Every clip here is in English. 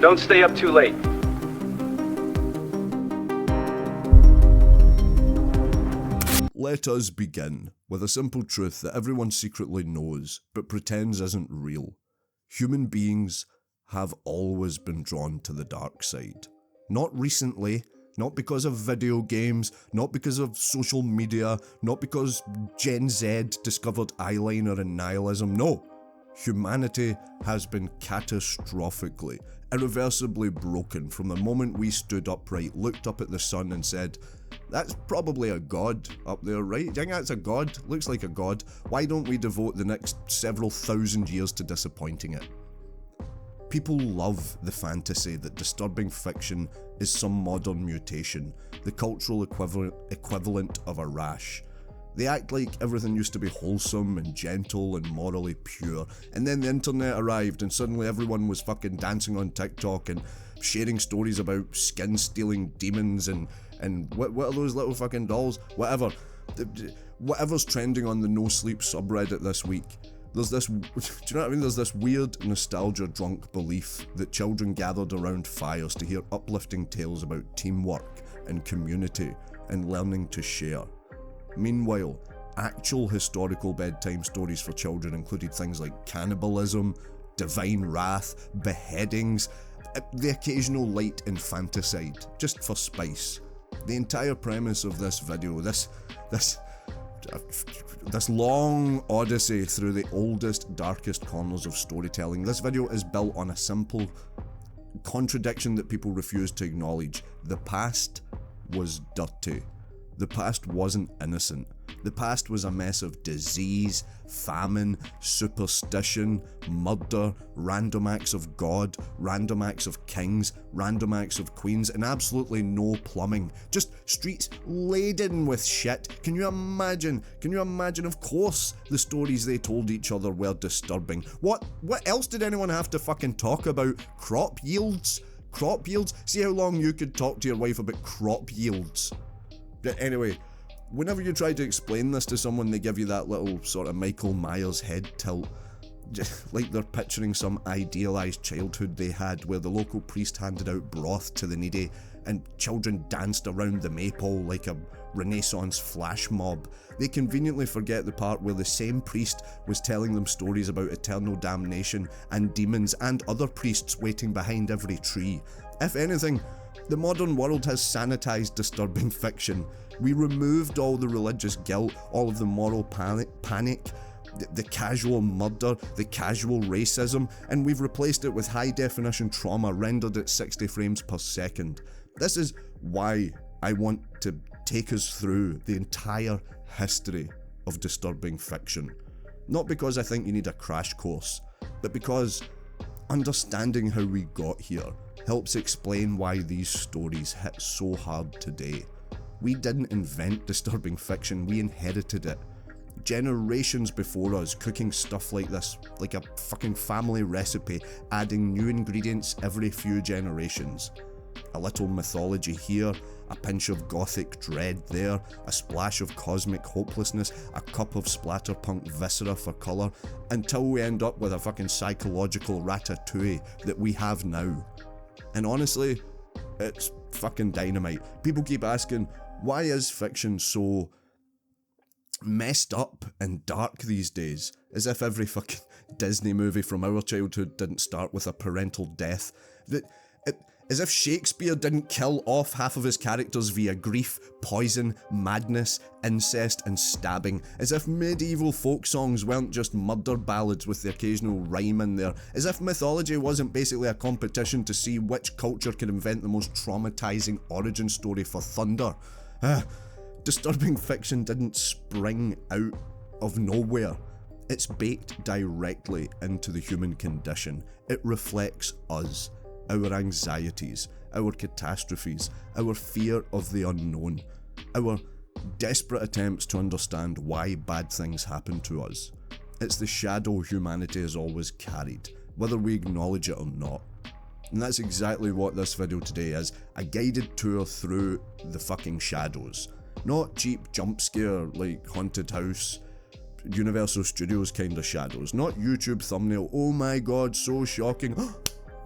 Don't stay up too late. Let us begin with a simple truth that everyone secretly knows, but pretends isn't real. Human beings have always been drawn to the dark side. Not recently, not because of video games, not because of social media, not because Gen Z discovered eyeliner and nihilism, no. Humanity has been catastrophically, irreversibly broken from the moment we stood upright, looked up at the sun and said, "That's probably a god up there, right? Do you think that's a god? Looks like a god. Why don't we devote the next several thousand years to disappointing it?" People love the fantasy that disturbing fiction is some modern mutation, the cultural equivalent of a rash. They act like everything used to be wholesome and gentle and morally pure, and then the internet arrived and suddenly everyone was fucking dancing on TikTok and sharing stories about skin-stealing demons and what are those little fucking dolls? Whatever's trending on the No Sleep subreddit this week. There's this, do you know what I mean? There's this weird nostalgia-drunk belief that children gathered around fires to hear uplifting tales about teamwork and community and learning to share. Meanwhile, actual historical bedtime stories for children included things like cannibalism, divine wrath, beheadings, the occasional light infanticide, just for spice. The entire premise of this video, this long odyssey through the oldest, darkest corners of storytelling, this video is built on a simple contradiction that people refuse to acknowledge. The past was dirty. The past wasn't innocent. The past was a mess of disease, famine, superstition, murder, random acts of God, random acts of kings, random acts of queens, and absolutely no plumbing. Just streets laden with shit. Can you imagine? Of course the stories they told each other were disturbing. What else did anyone have to fucking talk about? Crop yields? Crop yields? See how long you could talk to your wife about crop yields. But anyway, whenever you try to explain this to someone, they give you that little sort of Michael Myers head tilt. Just like they're picturing some idealised childhood they had where the local priest handed out broth to the needy and children danced around the maypole like a Renaissance flash mob. They conveniently forget the part where the same priest was telling them stories about eternal damnation and demons and other priests waiting behind every tree. If anything, the modern world has sanitised disturbing fiction. We removed all the religious guilt, all of the moral panic, the casual murder, the casual racism, and we've replaced it with high-definition trauma rendered at 60 frames per second. This is why I want to take us through the entire history of disturbing fiction. Not because I think you need a crash course, but because understanding how we got here helps explain why these stories hit so hard today. We didn't invent disturbing fiction, we inherited it. Generations before us cooking stuff like this, like a fucking family recipe, adding new ingredients every few generations. A little mythology here, a pinch of Gothic dread there, a splash of cosmic hopelessness, a cup of Splatterpunk viscera for colour, until we end up with a fucking psychological ratatouille that we have now. And honestly, it's fucking dynamite. People keep asking, why is fiction so messed up and dark these days? As if every fucking Disney movie from our childhood didn't start with a parental death. As if Shakespeare didn't kill off half of his characters via grief, poison, madness, incest, and stabbing. As if medieval folk songs weren't just murder ballads with the occasional rhyme in there. As if mythology wasn't basically a competition to see which culture could invent the most traumatizing origin story for thunder. Disturbing fiction didn't spring out of nowhere. It's baked directly into the human condition. It reflects us. Our anxieties, our catastrophes, our fear of the unknown, our desperate attempts to understand why bad things happen to us. It's the shadow humanity has always carried, whether we acknowledge it or not. And that's exactly what this video today is, a guided tour through the fucking shadows. Not cheap jump scare like Haunted House, Universal Studios kind of shadows. Not YouTube thumbnail, oh my god, so shocking.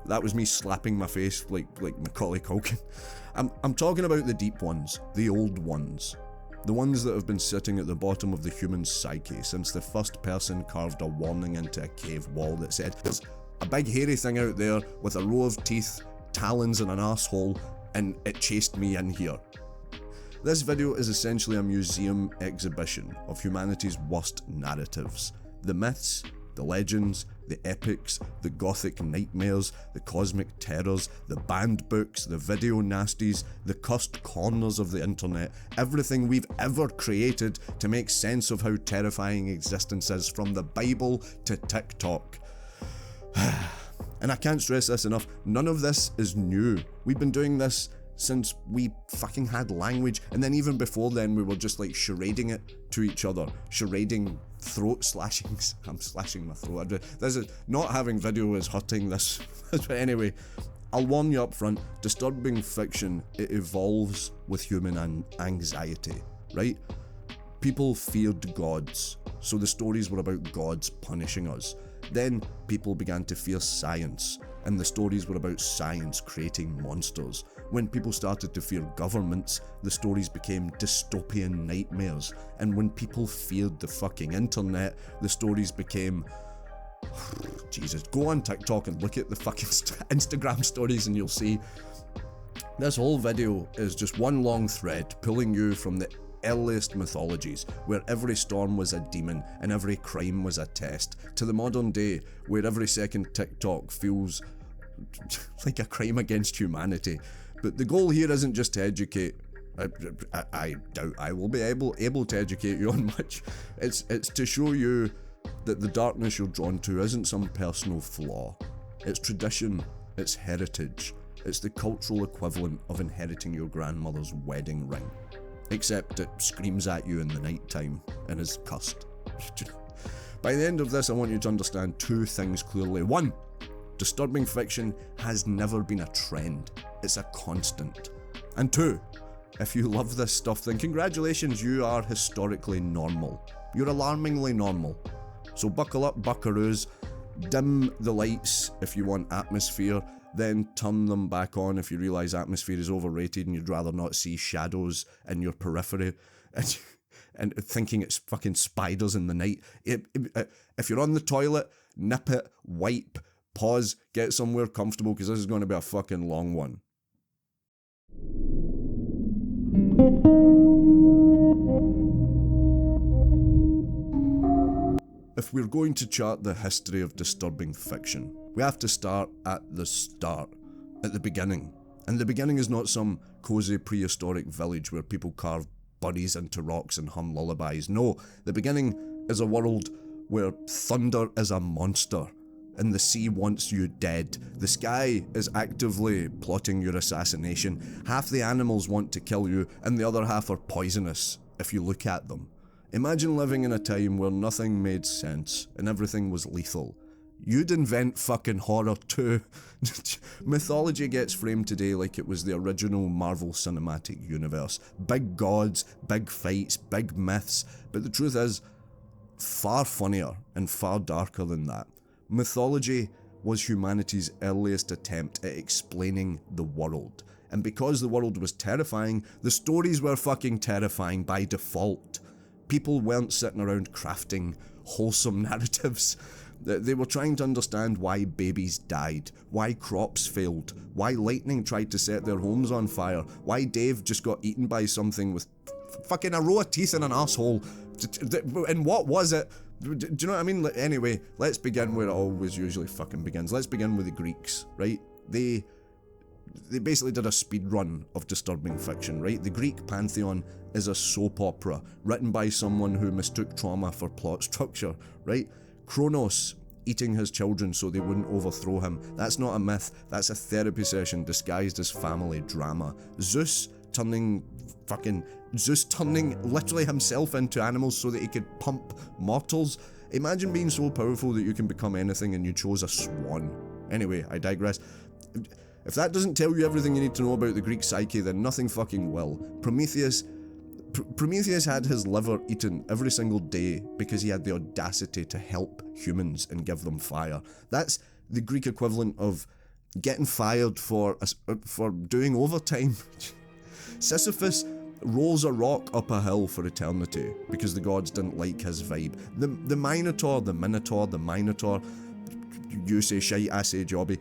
That was me slapping my face like Macaulay Culkin. I'm talking about the deep ones, the old ones. The ones that have been sitting at the bottom of the human psyche since the first person carved a warning into a cave wall that said, "There's a big hairy thing out there with a row of teeth, talons and an asshole, and it chased me in here." This video is essentially a museum exhibition of humanity's worst narratives. The myths, the legends, the epics, the Gothic nightmares, the cosmic terrors, the banned books, the video nasties, the cursed corners of the internet, everything we've ever created to make sense of how terrifying existence is, from the Bible to TikTok. And I can't stress this enough, none of this is new. We've been doing this since we fucking had language, and then even before then we were just like charading it to each other, charading throat slashings. I'm slashing my throat. This is not having video is hurting this. But anyway, I'll warn you up front, disturbing fiction, it evolves with human anxiety, right? People feared gods, so the stories were about gods punishing us. Then people began to fear science, and the stories were about science creating monsters. When people started to fear governments, the stories became dystopian nightmares. And when people feared the fucking internet, the stories became... Jesus, go on TikTok and look at the fucking Instagram stories and you'll see. This whole video is just one long thread pulling you from the earliest mythologies, where every storm was a demon and every crime was a test, to the modern day, where every second TikTok feels like a crime against humanity. But the goal here isn't just to educate. I doubt I will be able to educate you on much. It's to show you that the darkness you're drawn to isn't some personal flaw. It's tradition, it's heritage, it's the cultural equivalent of inheriting your grandmother's wedding ring. Except it screams at you in the night time and is cursed. By the end of this, I want you to understand two things clearly. One, disturbing fiction has never been a trend, it's a constant. And two, if you love this stuff, then congratulations, you are historically normal. You're alarmingly normal. So buckle up, buckaroos, dim the lights if you want atmosphere, then turn them back on if you realise atmosphere is overrated and you'd rather not see shadows in your periphery and thinking it's fucking spiders in the night. If you're on the toilet, nip it, wipe, pause, get somewhere comfortable, because this is going to be a fucking long one. If we're going to chart the history of disturbing fiction, we have to start at the start, at the beginning. And the beginning is not some cozy prehistoric village where people carve bodies into rocks and hum lullabies. No, the beginning is a world where thunder is a monster and the sea wants you dead. The sky is actively plotting your assassination. Half the animals want to kill you and the other half are poisonous if you look at them. Imagine living in a time where nothing made sense and everything was lethal. You'd invent fucking horror too. Mythology gets framed today like it was the original Marvel Cinematic Universe. Big gods, big fights, big myths, but the truth is, far funnier and far darker than that. Mythology was humanity's earliest attempt at explaining the world. And because the world was terrifying, the stories were fucking terrifying by default. People weren't sitting around crafting wholesome narratives. They were trying to understand why babies died, why crops failed, why lightning tried to set their homes on fire, why Dave just got eaten by something with fucking a row of teeth and an asshole. And what was it? Do you know what I mean? Anyway, let's begin where it always usually fucking begins. Let's begin with the Greeks, right? They basically did a speed run of disturbing fiction, right? The Greek pantheon is a soap opera written by someone who mistook trauma for plot structure, right? Kronos eating his children so they wouldn't overthrow him. That's not a myth, that's a therapy session disguised as family drama. Zeus turning literally himself into animals so that he could pump mortals. Imagine being so powerful that you can become anything and you chose a swan. Anyway, I digress. If that doesn't tell you everything you need to know about the Greek psyche, then nothing fucking will. Prometheus had his liver eaten every single day because he had the audacity to help humans and give them fire. That's the Greek equivalent of getting fired for doing overtime. Sisyphus rolls a rock up a hill for eternity because the gods didn't like his vibe. The Minotaur, you say shite, I say jobby.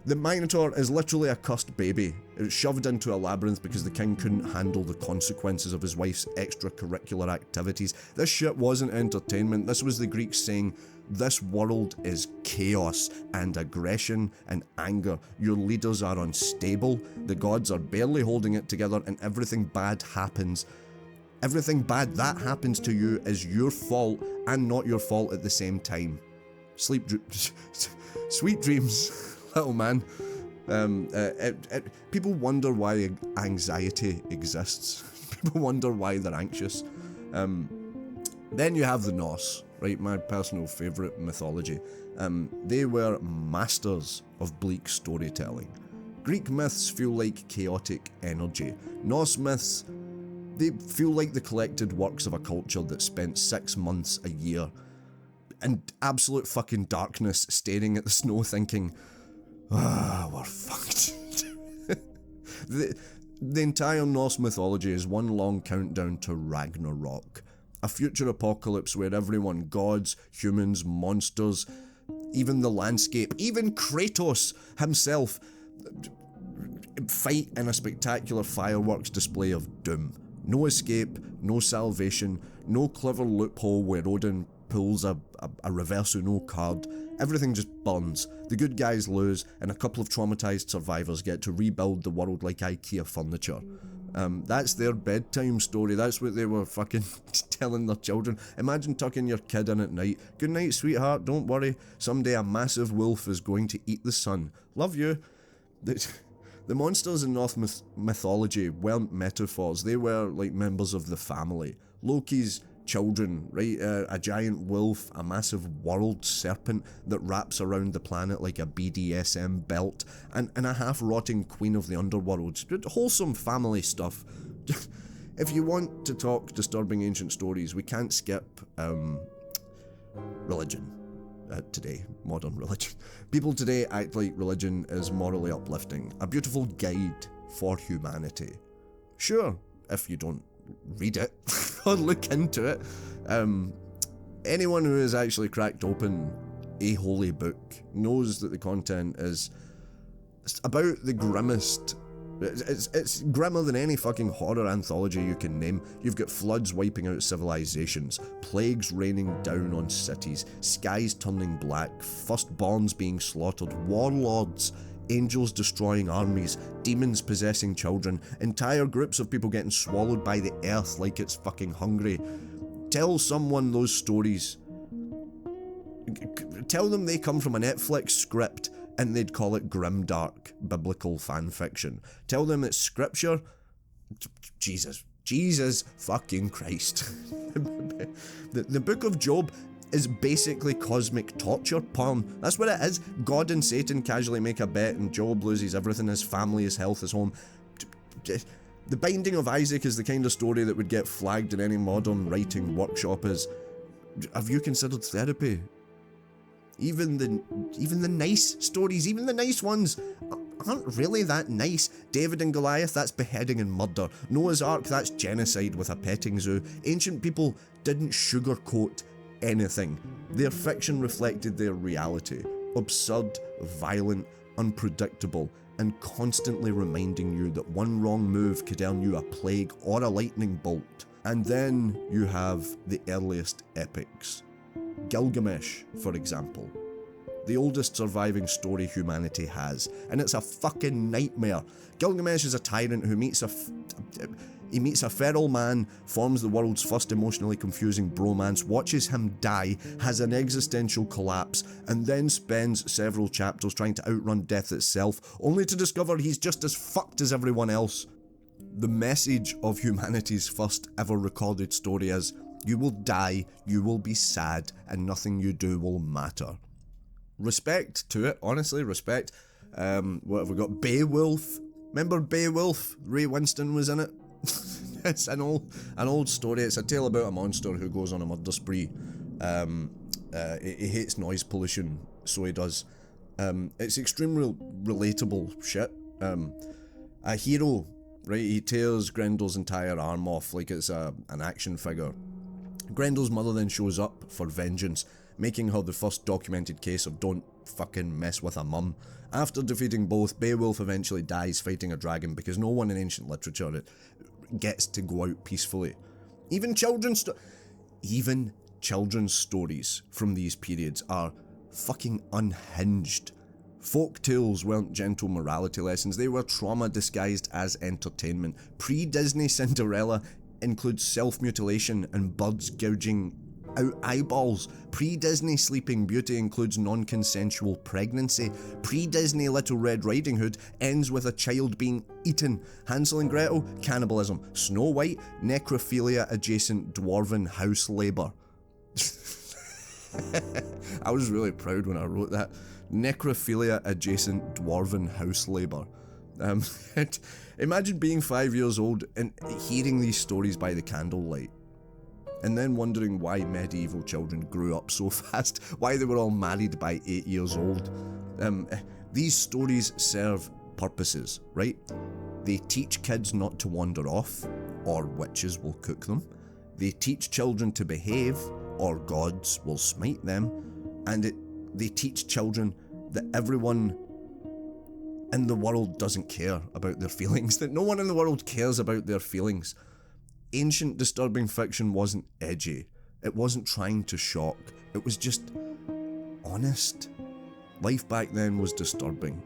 The Minotaur is literally a cursed baby. It's shoved into a labyrinth because the king couldn't handle the consequences of his wife's extracurricular activities. This shit wasn't entertainment. This was the Greeks saying, this world is chaos and aggression and anger. Your leaders are unstable. The gods are barely holding it together, and everything bad happens. Everything bad that happens to you is your fault and not your fault at the same time. Sweet dreams, little man. People wonder why anxiety exists. People wonder why they're anxious. Then you have the Norse, right? My personal favourite mythology. They were masters of bleak storytelling. Greek myths feel like chaotic energy. Norse myths, they feel like the collected works of a culture that spent 6 months a year in absolute fucking darkness, staring at the snow thinking, we're fucked. The entire Norse mythology is one long countdown to Ragnarok, a future apocalypse where everyone, gods, humans, monsters, even the landscape, even Kratos himself, fight in a spectacular fireworks display of doom. No escape, no salvation, no clever loophole where Odin pulls a reverse Uno card. Everything just burns. The good guys lose, and a couple of traumatized survivors get to rebuild the world like IKEA furniture. That's their bedtime story. That's what they were fucking telling their children. Imagine tucking your kid in at night. Good night, sweetheart, don't worry. Someday a massive wolf is going to eat the sun. Love you. The monsters in Norse mythology weren't metaphors. They were like members of the family. Loki's children, right? A giant wolf, a massive world serpent that wraps around the planet like a BDSM belt, and a half-rotting queen of the underworld. Wholesome family stuff. If you want to talk disturbing ancient stories, we can't skip religion today, modern religion. People today act like religion is morally uplifting, a beautiful guide for humanity. Sure, if you don't read it or look into it. Anyone who has actually cracked open a holy book knows that the content is about the grimmest. It's grimmer than any fucking horror anthology you can name. You've got floods wiping out civilizations, plagues raining down on cities, skies turning black, firstborns being slaughtered, warlords, angels destroying armies, demons possessing children, entire groups of people getting swallowed by the earth like it's fucking hungry. Tell someone those stories. Tell them they come from a Netflix script and they'd call it grimdark biblical fanfiction. Tell them it's scripture. Jesus fucking Christ. The Book of Job is basically cosmic torture porn. That's what it is. God and Satan casually make a bet and Job loses everything, his family, his health, his home. The Binding of Isaac is the kind of story that would get flagged in any modern writing workshop as, have you considered therapy? Even the nice stories, even the nice ones, aren't really that nice. David and Goliath, that's beheading and murder. Noah's Ark, that's genocide with a petting zoo. Ancient people didn't sugarcoat anything. Their fiction reflected their reality. Absurd, violent, unpredictable, and constantly reminding you that one wrong move could earn you a plague or a lightning bolt. And then you have the earliest epics. Gilgamesh, for example. The oldest surviving story humanity has, and it's a fucking nightmare. Gilgamesh is a tyrant who meets a feral man, forms the world's first emotionally confusing bromance, watches him die, has an existential collapse, and then spends several chapters trying to outrun death itself, only to discover he's just as fucked as everyone else. The message of humanity's first ever recorded story is, you will die, you will be sad, and nothing you do will matter. Respect to it, honestly, respect. What have we got? Beowulf. Remember Beowulf? Ray Winston was in it. It's an old story. It's a tale about a monster who goes on a murder spree. He hates noise pollution, so he does. It's extremely relatable shit. A hero, right, he tears Grendel's entire arm off like it's an action figure. Grendel's mother then shows up for vengeance, making her the first documented case of don't fucking mess with a mum. After defeating both, Beowulf eventually dies fighting a dragon because no one in ancient literature gets to go out peacefully. Even children's stories from these periods are fucking unhinged. Folk tales weren't gentle morality lessons, they were trauma disguised as entertainment. Pre-Disney Cinderella includes self-mutilation and birds gouging out eyeballs. Pre-Disney Sleeping Beauty includes non-consensual pregnancy. Pre-Disney Little Red Riding Hood ends with a child being eaten. Hansel and Gretel, cannibalism. Snow White, necrophilia adjacent dwarven house labour. I was really proud when I wrote that. Necrophilia adjacent dwarven house labour. Imagine being 5 years old and hearing these stories by the candlelight, and then wondering why medieval children grew up so fast, why they were all married by 8 years old. These stories serve purposes, right? They teach kids not to wander off, or witches will cook them. They teach children to behave, or gods will smite them. And they teach children that everyone in the world doesn't care about their feelings, that no one in the world cares about their feelings. Ancient disturbing fiction wasn't edgy, it wasn't trying to shock, it was just honest. Life back then was disturbing.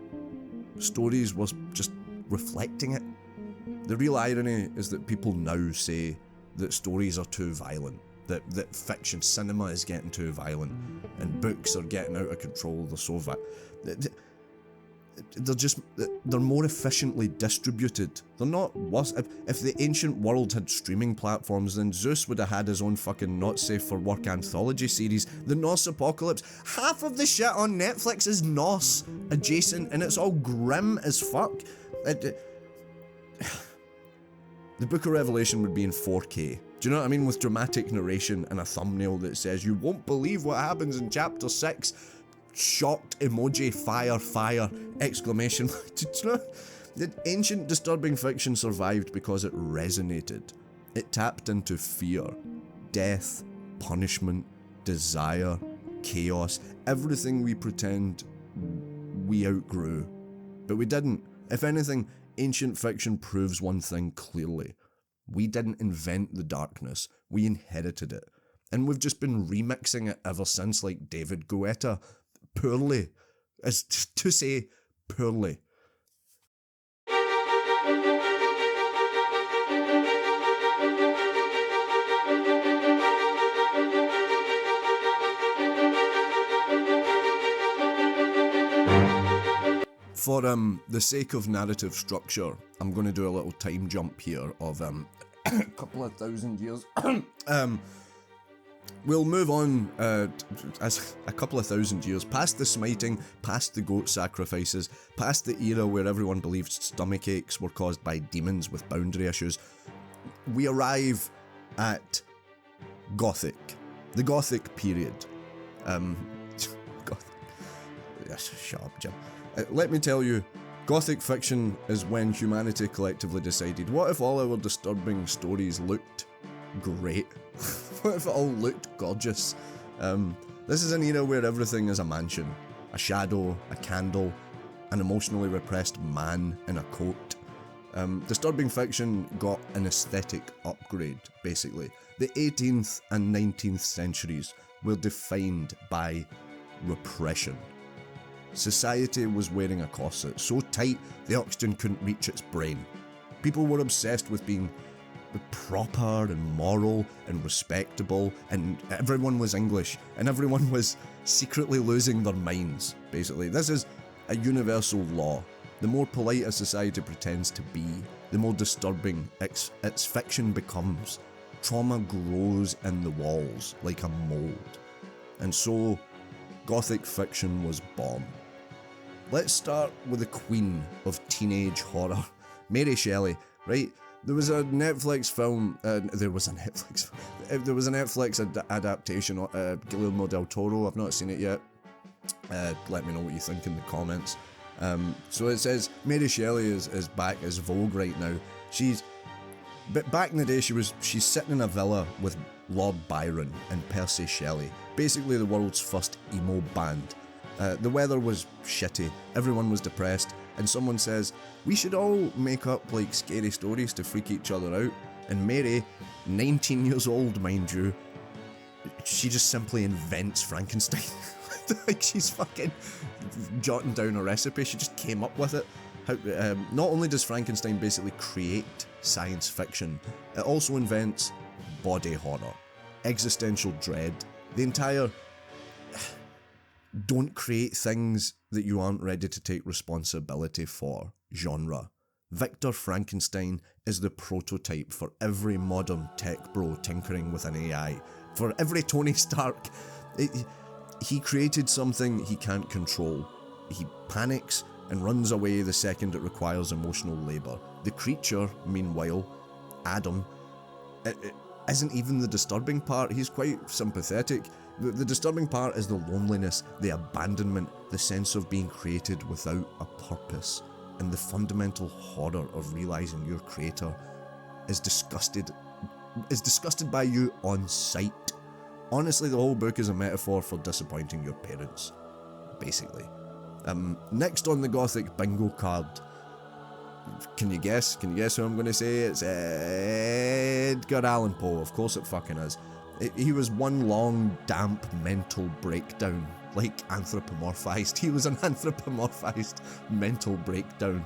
Stories was just reflecting it. The real irony is that people now say that stories are too violent, that fiction, cinema is getting too violent, and books are getting out of control, they're so they're more efficiently distributed. They're not worse. If the ancient world had streaming platforms, then Zeus would have had his own fucking not safe for work anthology series, The Norse Apocalypse. Half of the shit on Netflix is Norse adjacent, and it's all grim as fuck. The Book of Revelation would be in 4K. Do you know what I mean? With dramatic narration and a thumbnail that says, "You won't believe what happens in chapter 6. Shocked emoji, fire, exclamation." Do you know? The ancient disturbing fiction survived because it resonated. It tapped into fear, death, punishment, desire, chaos, everything we pretend we outgrew. But we didn't. If anything, ancient fiction proves one thing clearly. We didn't invent the darkness, we inherited it. And we've just been remixing it ever since, like David Guetta. Poorly. As to say, poorly. For the sake of narrative structure, I'm going to do a little time jump here of a couple of thousand years. We'll move on as a couple of thousand years past the smiting, past the goat sacrifices, past the era where everyone believed stomach aches were caused by demons with boundary issues. We arrive at Gothic, the Gothic period. Gothic. Yes, shut up, Jim. Let me tell you, Gothic fiction is when humanity collectively decided, what if all our disturbing stories looked great? What if it all looked gorgeous? This is an era where everything is a mansion, a shadow, a candle, an emotionally repressed man in a coat. Disturbing fiction got an aesthetic upgrade, basically. The 18th and 19th centuries were defined by repression. Society was wearing a corset so tight the oxygen couldn't reach its brain. People were obsessed with being proper and moral and respectable, and everyone was English, and everyone was secretly losing their minds, basically. This is a universal law. The more polite a society pretends to be, the more disturbing its fiction becomes. Trauma grows in the walls like a mold. And so, Gothic fiction was born. Let's start with the queen of teenage horror, Mary Shelley, right? There was a Netflix film, there was a Netflix adaptation, Guillermo del Toro, I've not seen it yet. Let me know what you think in the comments. So it says Mary Shelley is back as Vogue right now. But back in the day, she's sitting in a villa with Lord Byron and Percy Shelley, basically the world's first emo band. The weather was shitty, everyone was depressed, and someone says, we should all make up like scary stories to freak each other out. And Mary, 19 years old mind you, she just simply invents Frankenstein. Like she's fucking jotting down a recipe, she just came up with it. Not only does Frankenstein basically create science fiction, it also invents body horror, existential dread, the entire don't create things that you aren't ready to take responsibility for genre. Victor Frankenstein is the prototype for every modern tech bro tinkering with an AI. For every Tony Stark, he created something he can't control. He panics and runs away the second it requires emotional labour. The creature, meanwhile, Adam, it isn't even the disturbing part. He's quite sympathetic. The disturbing part is the loneliness, the abandonment, the sense of being created without a purpose, and the fundamental horror of realising your creator is disgusted by you on sight. Honestly, the whole book is a metaphor for disappointing your parents, basically. Next on the Gothic bingo card. Can you guess? Can you guess who I'm going to say? It's Edgar Allan Poe. Of course it fucking is. He was one long, damp mental breakdown, like anthropomorphized. He was an anthropomorphized mental breakdown.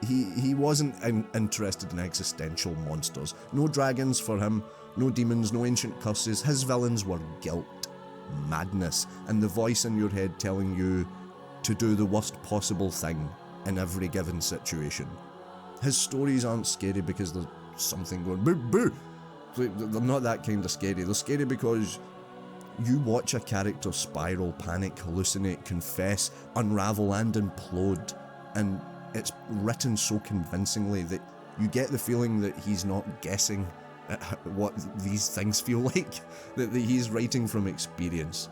He wasn't interested in existential monsters. No dragons for him, no demons, no ancient curses. His villains were guilt, madness, and the voice in your head telling you to do the worst possible thing in every given situation. His stories aren't scary because there's something going boo boo. They're not that kind of scary. They're scary because you watch a character spiral, panic, hallucinate, confess, unravel and implode, and it's written so convincingly that you get the feeling that he's not guessing at what these things feel like, that he's writing from experience.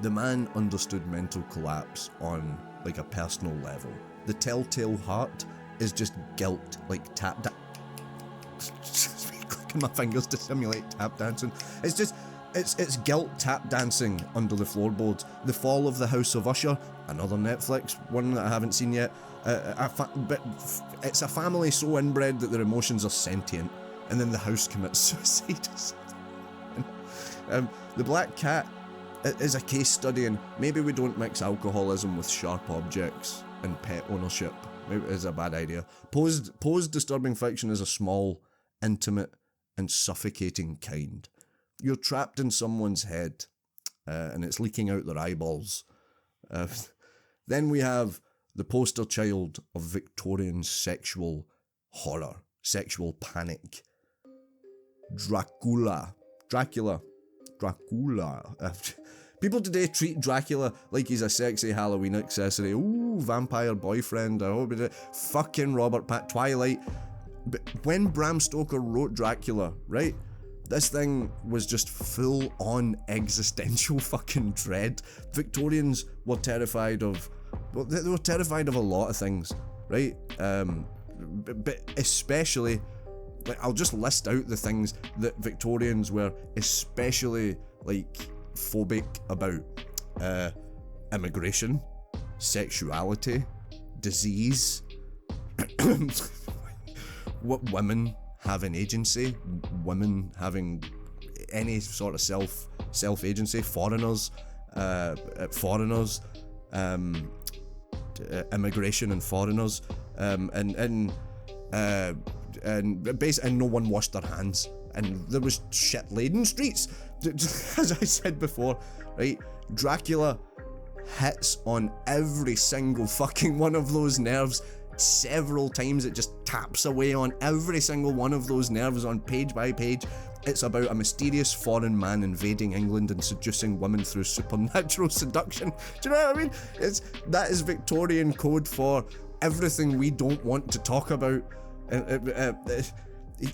The man understood mental collapse on like a personal level. The telltale heart is just guilt, like tap dance. Clicking my fingers to simulate tap dancing. It's guilt tap dancing under the floorboards. The Fall of the House of Usher, another Netflix one that I haven't seen yet. But it's a family so inbred that their emotions are sentient, and then the house commits suicide. The Black Cat is a case study in maybe we don't mix alcoholism with sharp objects and pet ownership. Maybe it's a bad idea. Poe's disturbing fiction is a small, intimate, and suffocating kind. You're trapped in someone's head, and it's leaking out their eyeballs. Then we have the poster child of Victorian sexual horror, sexual panic. Dracula. People today treat Dracula like he's a sexy Halloween accessory. Ooh, vampire boyfriend. I hope it. Fucking Robert Twilight. But when Bram Stoker wrote Dracula, right? This thing was just full on existential fucking dread. Victorians were terrified of, well, they were terrified of a lot of things, right? But especially, like, I'll just list out the things that Victorians were especially, like, phobic about. Immigration, sexuality, disease, what women having agency, women having any sort of self-agency, foreigners, immigration and foreigners, and no one washed their hands, and there was shit laid in streets. As I said before, right? Dracula hits on every single fucking one of those nerves. Several times it just taps away on every single one of those nerves on page by page. It's about a mysterious foreign man invading England and seducing women through supernatural seduction. Do you know what I mean? That is Victorian code for everything we don't want to talk about.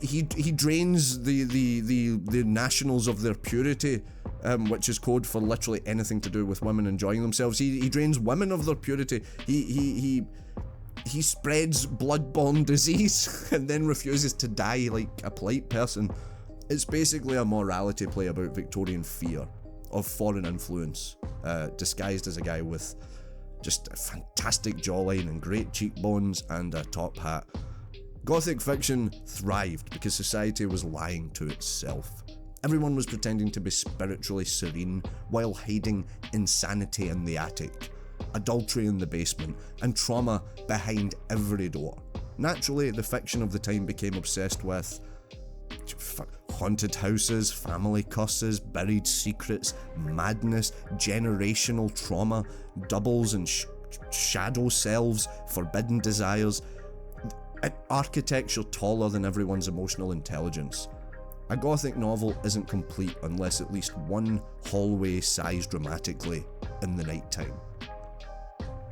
He drains the nationals of their purity which is code for literally anything to do with women enjoying themselves. He drains women of their purity. He spreads blood-borne disease and then refuses to die like a polite person. It's basically a morality play about Victorian fear of foreign influence, disguised as a guy with just a fantastic jawline and great cheekbones and a top hat. Gothic fiction thrived because society was lying to itself. Everyone was pretending to be spiritually serene while hiding insanity in the attic, adultery in the basement, and trauma behind every door. Naturally, the fiction of the time became obsessed with haunted houses, family curses, buried secrets, madness, generational trauma, doubles and shadow selves, forbidden desires, architecture taller than everyone's emotional intelligence. A Gothic novel isn't complete unless at least one hallway sighs dramatically in the nighttime.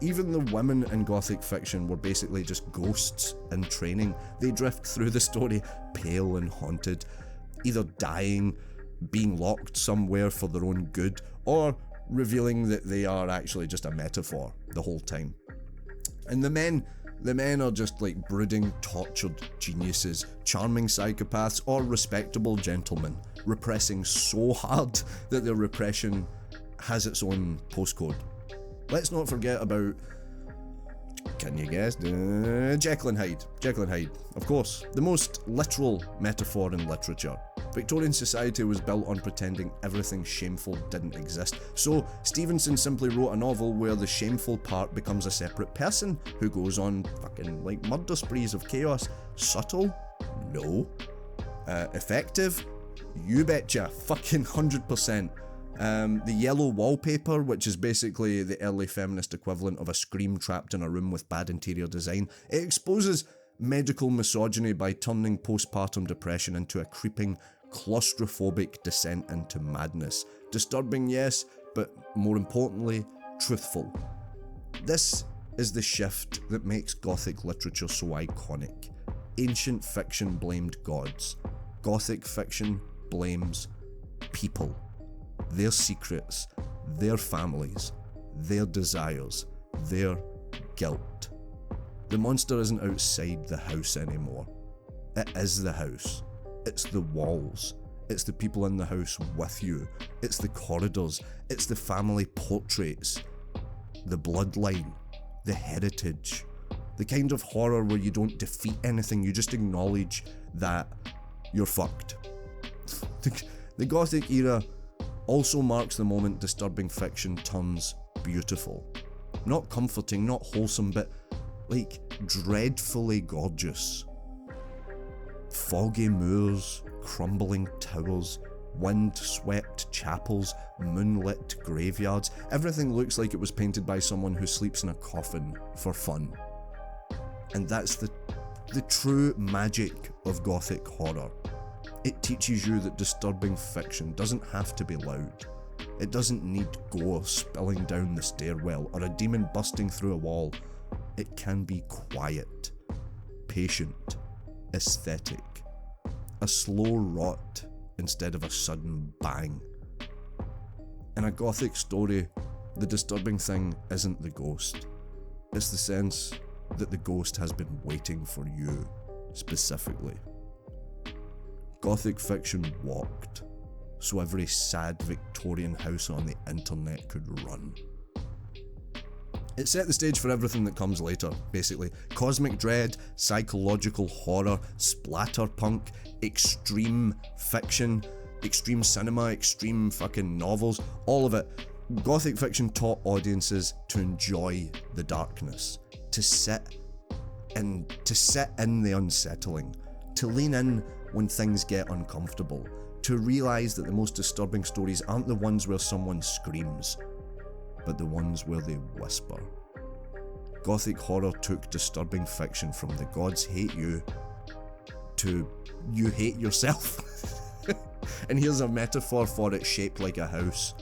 Even the women in Gothic fiction were basically just ghosts in training. They drift through the story pale and haunted, either dying, being locked somewhere for their own good, or revealing that they are actually just a metaphor the whole time. And the men are just like brooding, tortured geniuses, charming psychopaths, or respectable gentlemen, repressing so hard that their repression has its own postcode. Let's not forget about, can you guess? Jekyll and Hyde. Jekyll and Hyde, of course, the most literal metaphor in literature. Victorian society was built on pretending everything shameful didn't exist, so Stevenson simply wrote a novel where the shameful part becomes a separate person who goes on fucking like murder sprees of chaos. Subtle? No. Effective? You betcha, fucking 100%. The yellow wallpaper, which is basically the early feminist equivalent of a scream trapped in a room with bad interior design, it exposes medical misogyny by turning postpartum depression into a creeping, claustrophobic descent into madness. Disturbing, yes, but more importantly, truthful. This is the shift that makes Gothic literature so iconic. Ancient fiction blamed gods. Gothic fiction blames people. Their secrets, their families, their desires, their guilt. The monster isn't outside the house anymore. It is the house. It's the walls. It's the people in the house with you. It's the corridors. It's the family portraits. The bloodline. The heritage. The kind of horror where you don't defeat anything, you just acknowledge that you're fucked. The Gothic era also marks the moment disturbing fiction turns beautiful. Not comforting, not wholesome, but like dreadfully gorgeous. Foggy moors, crumbling towers, wind-swept chapels, moonlit graveyards. Everything looks like it was painted by someone who sleeps in a coffin for fun. And that's the true magic of Gothic horror. It teaches you that disturbing fiction doesn't have to be loud. It doesn't need gore spilling down the stairwell or a demon busting through a wall. It can be quiet, patient, aesthetic. A slow rot instead of a sudden bang. In a Gothic story, the disturbing thing isn't the ghost. It's the sense that the ghost has been waiting for you, specifically. Gothic fiction walked, so every sad Victorian house on the internet could run. It set the stage for everything that comes later, basically. Cosmic dread, psychological horror, splatterpunk, extreme fiction, extreme cinema, extreme fucking novels, all of it. Gothic fiction taught audiences to enjoy the darkness, to sit in the unsettling, to lean in when things get uncomfortable, to realise that the most disturbing stories aren't the ones where someone screams, but the ones where they whisper. Gothic horror took disturbing fiction from the gods hate you to you hate yourself. And here's a metaphor for it shaped like a house.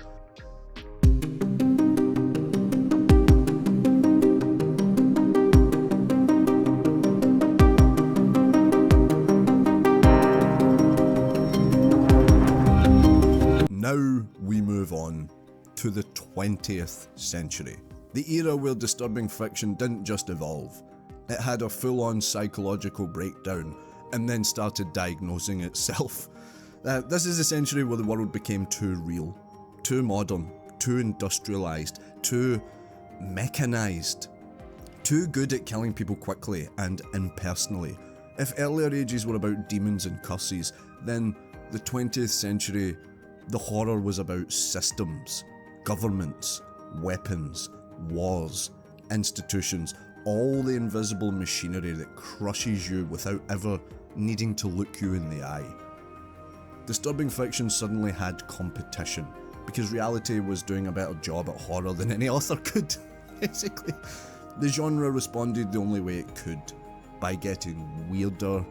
Now we move on to the 20th century. The era where disturbing fiction didn't just evolve, it had a full-on psychological breakdown and then started diagnosing itself. This is the century where the world became too real, too modern, too industrialised, too mechanised, too good at killing people quickly and impersonally. If earlier ages were about demons and curses, then the 20th century, the horror was about systems, governments, weapons, wars, institutions, all the invisible machinery that crushes you without ever needing to look you in the eye. Disturbing fiction suddenly had competition, because reality was doing a better job at horror than any author could, basically. The genre responded the only way it could, by getting weirder,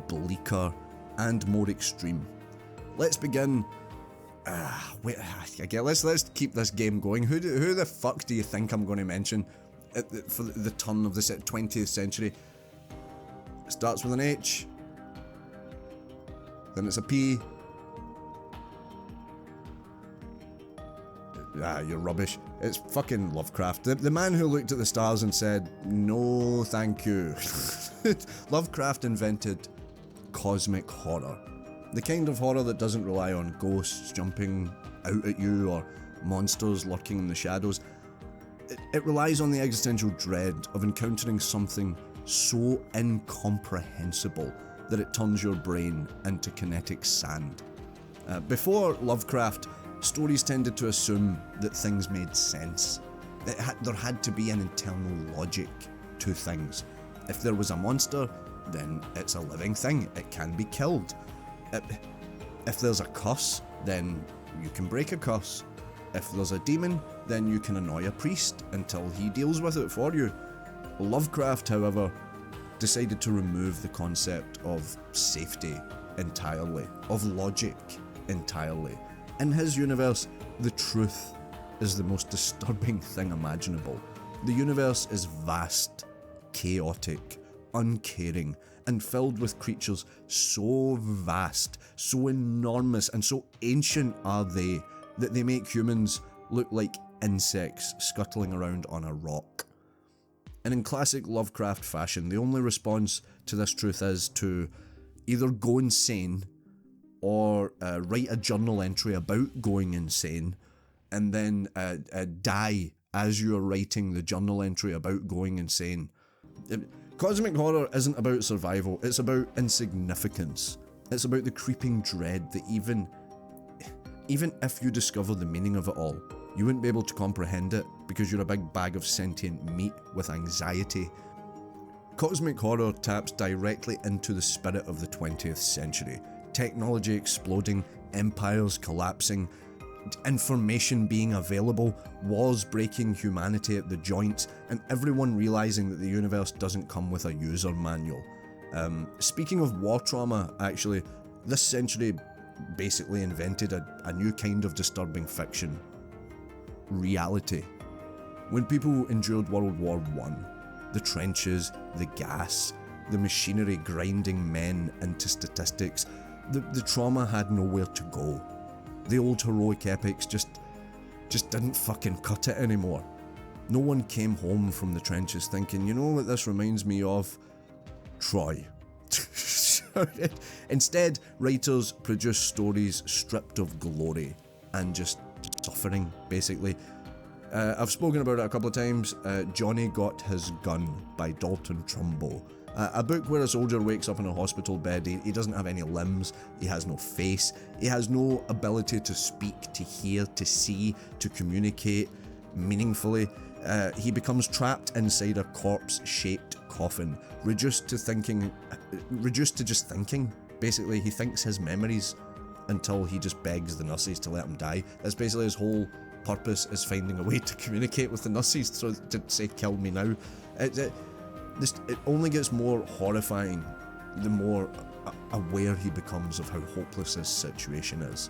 bleaker, and more extreme. Let's begin... let's keep this game going. Who the fuck do you think I'm going to mention for the turn of the 20th century? It starts with an H, then it's a P. You're rubbish. It's fucking Lovecraft. The man who looked at the stars and said, no thank you. Lovecraft invented cosmic horror. The kind of horror that doesn't rely on ghosts jumping out at you or monsters lurking in the shadows. It relies on the existential dread of encountering something so incomprehensible that it turns your brain into kinetic sand. Before Lovecraft, stories tended to assume that things made sense. There had to be an internal logic to things. If there was a monster, then it's a living thing. It can be killed. If there's a curse, then you can break a curse. If there's a demon, then you can annoy a priest until he deals with it for you. Lovecraft, however, decided to remove the concept of safety entirely, of logic entirely. In his universe, the truth is the most disturbing thing imaginable. The universe is vast, chaotic, uncaring, and filled with creatures so vast, so enormous, and so ancient are they that they make humans look like insects scuttling around on a rock. And in classic Lovecraft fashion, the only response to this truth is to either go insane or write a journal entry about going insane and then die as you're writing the journal entry about going insane. Cosmic horror isn't about survival, it's about insignificance. It's about the creeping dread that even if you discover the meaning of it all, you wouldn't be able to comprehend it because you're a big bag of sentient meat with anxiety. Cosmic horror taps directly into the spirit of the 20th century. Technology exploding, empires collapsing, information being available, wars breaking humanity at the joints, and everyone realising that the universe doesn't come with a user manual. Speaking of war trauma, actually, this century basically invented a new kind of disturbing fiction. Reality. When people endured World War I, the trenches, the gas, the machinery grinding men into statistics, the trauma had nowhere to go. The old heroic epics just didn't fucking cut it anymore. No one came home from the trenches thinking, you know what this reminds me of? Troy. Instead, writers produce stories stripped of glory and just suffering, basically. I've spoken about it a couple of times. Johnny Got His Gun by Dalton Trumbo. A book where a soldier wakes up in a hospital bed. He doesn't have any limbs, he has no face, he has no ability to speak, to hear, to see, to communicate meaningfully. He becomes trapped inside a corpse-shaped coffin, reduced to just thinking. Basically, he thinks his memories until he just begs the nurses to let him die. That's basically his whole purpose, is finding a way to communicate with the nurses, so to say, kill me now. It only gets more horrifying the more aware he becomes of how hopeless his situation is.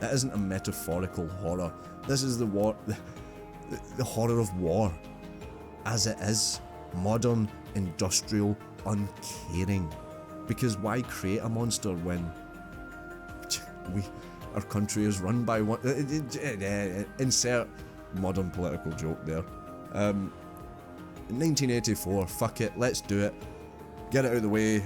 It isn't a metaphorical horror. This is the horror of war. As it is. Modern, industrial, uncaring. Because why create a monster when our country is run by one. Insert modern political joke there. 1984, fuck it, let's do it. Get it out of the way.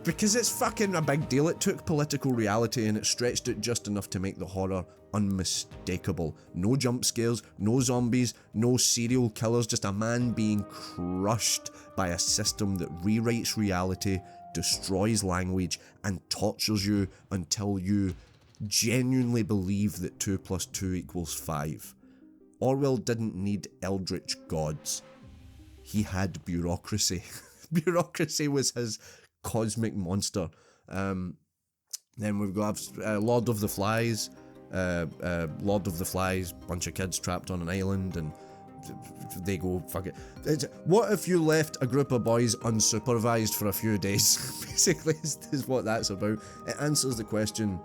Because it's fucking a big deal. It took political reality and it stretched it just enough to make the horror unmistakable. No jump scares, no zombies, no serial killers, just a man being crushed by a system that rewrites reality, destroys language, and tortures you until you genuinely believe that 2 + 2 = 5. Orwell didn't need eldritch gods. He had bureaucracy. Bureaucracy was his cosmic monster. Then we've got Lord of the Flies. Lord of the Flies, bunch of kids trapped on an island and they go, fuck it. What if you left a group of boys unsupervised for a few days? Basically is what that's about. It answers the question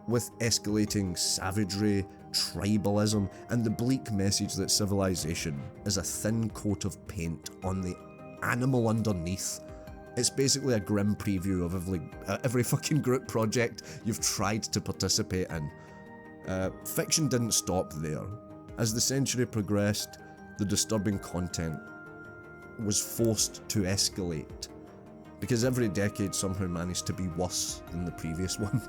with escalating savagery, tribalism, and the bleak message that civilization is a thin coat of paint on the animal underneath. It's basically a grim preview of every fucking group project you've tried to participate in. Fiction didn't stop there. As the century progressed, the disturbing content was forced to escalate, because every decade somehow managed to be worse than the previous one.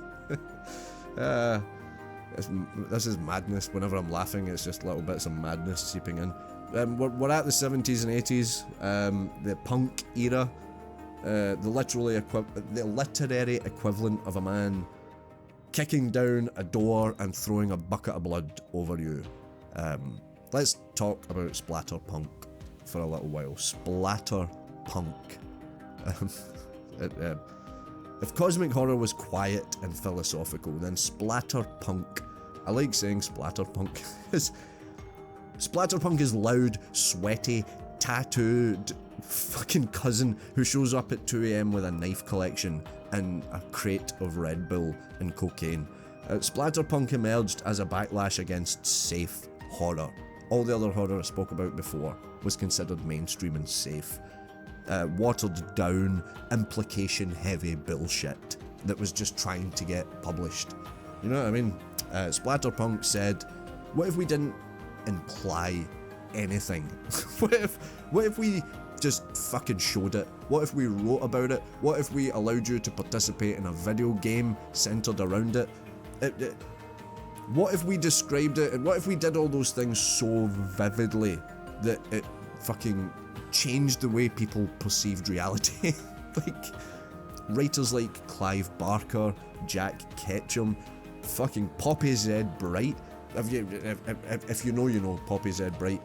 This is madness. Whenever I'm laughing, it's just little bits of madness seeping in. We're at the 70s and 80s, the punk era, the literary equivalent of a man kicking down a door and throwing a bucket of blood over you. Let's talk about Splatterpunk for a little while. Splatterpunk. If cosmic horror was quiet and philosophical, then Splatterpunk, I like saying Splatterpunk, Splatterpunk is loud, sweaty, tattooed fucking cousin who shows up at 2 AM with a knife collection and a crate of Red Bull and cocaine. Splatterpunk emerged as a backlash against safe horror. All the other horror I spoke about before was considered mainstream and safe. Watered down, implication heavy bullshit that was just trying to get published. You know what I mean? Splatterpunk said, what if we didn't imply anything? What if we just fucking showed it? What if we wrote about it? What if we allowed you to participate in a video game centered around it? What if we described it, and what if we did all those things so vividly that it fucking changed the way people perceived reality? Like, writers like Clive Barker, Jack Ketchum, fucking Poppy Z. Bright. If you know, you know Poppy Z. Bright.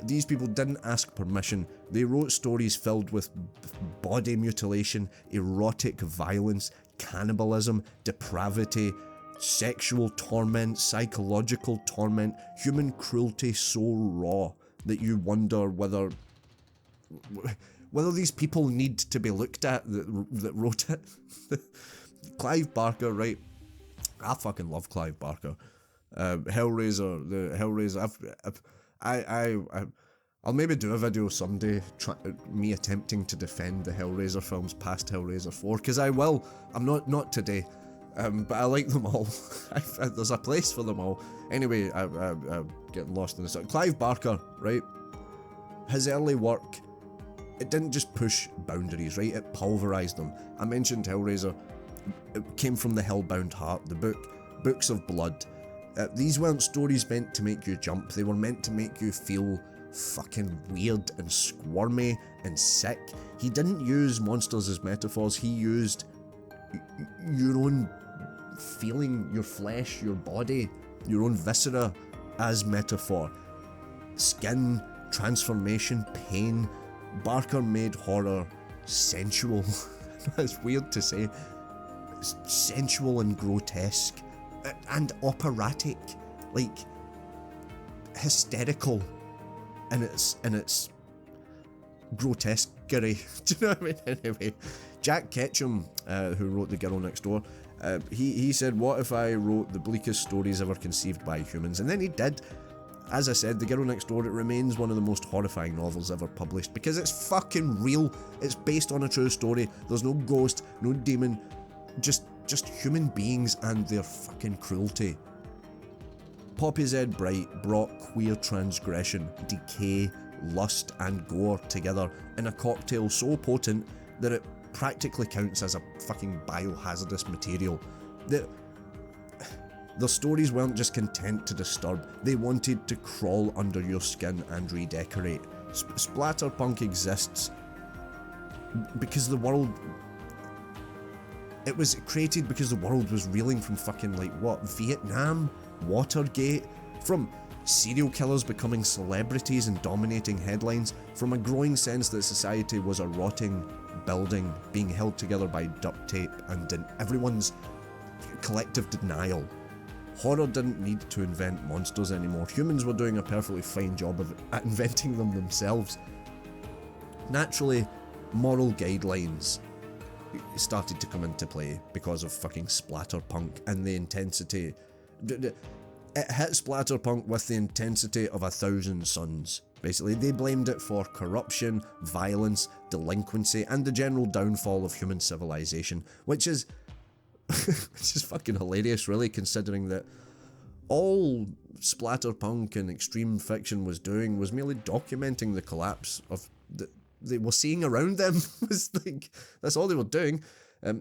These people didn't ask permission. They wrote stories filled with body mutilation, erotic violence, cannibalism, depravity, sexual torment, psychological torment, human cruelty so raw that you wonder whether these people need to be looked at that wrote it. Clive Barker, right? I fucking love Clive Barker. Hellraiser, the Hellraiser. I'll maybe do a video someday, me attempting to defend the Hellraiser films past Hellraiser 4, because I will. I'm not today, but I like them all. There's a place for them all. Anyway, I'm getting lost in this. Clive Barker, right? His early work, it didn't just push boundaries, right? It pulverized them. I mentioned Hellraiser. It came from the Hellbound Heart, the books of blood. These weren't stories meant to make you jump. They were meant to make you feel fucking weird and squirmy and sick. He didn't use monsters as metaphors. He used your own feeling, your flesh, your body, your own viscera as metaphor. Skin, transformation, pain. Barker made horror sensual. It's weird to say. It's sensual and grotesque and operatic, like hysterical in its grotesquerie. Do you know what I mean? Anyway, Jack Ketchum, who wrote The Girl Next Door, he said, what if I wrote the bleakest stories ever conceived by humans? And then he did. As I said, The Girl Next Door, it remains one of the most horrifying novels ever published because it's fucking real. It's based on a true story. There's no ghost, no demon, just just human beings and their fucking cruelty. Poppy Z. Bright brought queer transgression, decay, lust and gore together in a cocktail so potent that it practically counts as a fucking biohazardous material. Their stories weren't just content to disturb, they wanted to crawl under your skin and redecorate. Splatterpunk exists because the world... It was created because the world was reeling from fucking, like, what, Vietnam? Watergate? From serial killers becoming celebrities and dominating headlines, from a growing sense that society was a rotting building being held together by duct tape and everyone's collective denial. Horror didn't need to invent monsters anymore. Humans were doing a perfectly fine job at inventing them themselves. Naturally, moral guidelines started to come into play because of fucking Splatterpunk and the intensity. It hit Splatterpunk with the intensity of 1,000 suns. Basically, they blamed it for corruption, violence, delinquency, and the general downfall of human civilization, which is fucking hilarious, really, considering that all Splatterpunk and extreme fiction was doing was merely documenting the collapse of they were seeing around them. Was like, that's all they were doing.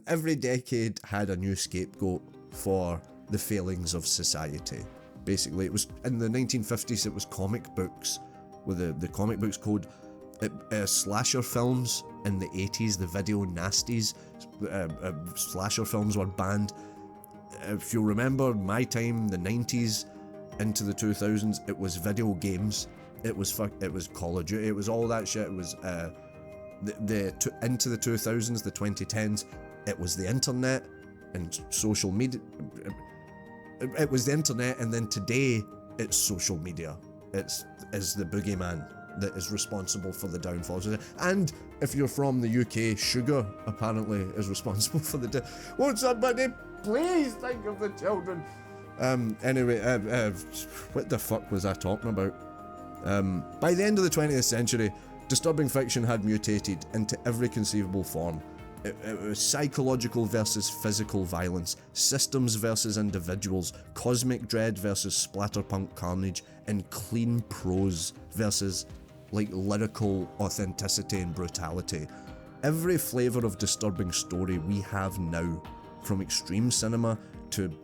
Every decade had a new scapegoat for the failings of society. Basically, it was in the 1950s. It was comic books, with the comic books code. Slasher films in the 80s, the video nasties, slasher films were banned. If you remember my time, the 90s into the 2000s, it was video games, it was Call of Duty, it was all that shit. It was into the 2000s, the 2010s, it was the internet and social media. It was the internet, and then today it's social media. Is the boogeyman that is responsible for the downfall. And if you're from the UK, sugar apparently is responsible for the won't somebody please think of the children? Anyway, what the fuck was I talking about? By the end of the 20th century, disturbing fiction had mutated into every conceivable form. It was psychological versus physical violence, systems versus individuals, cosmic dread versus splatterpunk carnage, and clean prose versus, like, lyrical authenticity and brutality. Every flavour of disturbing story we have now, from extreme cinema to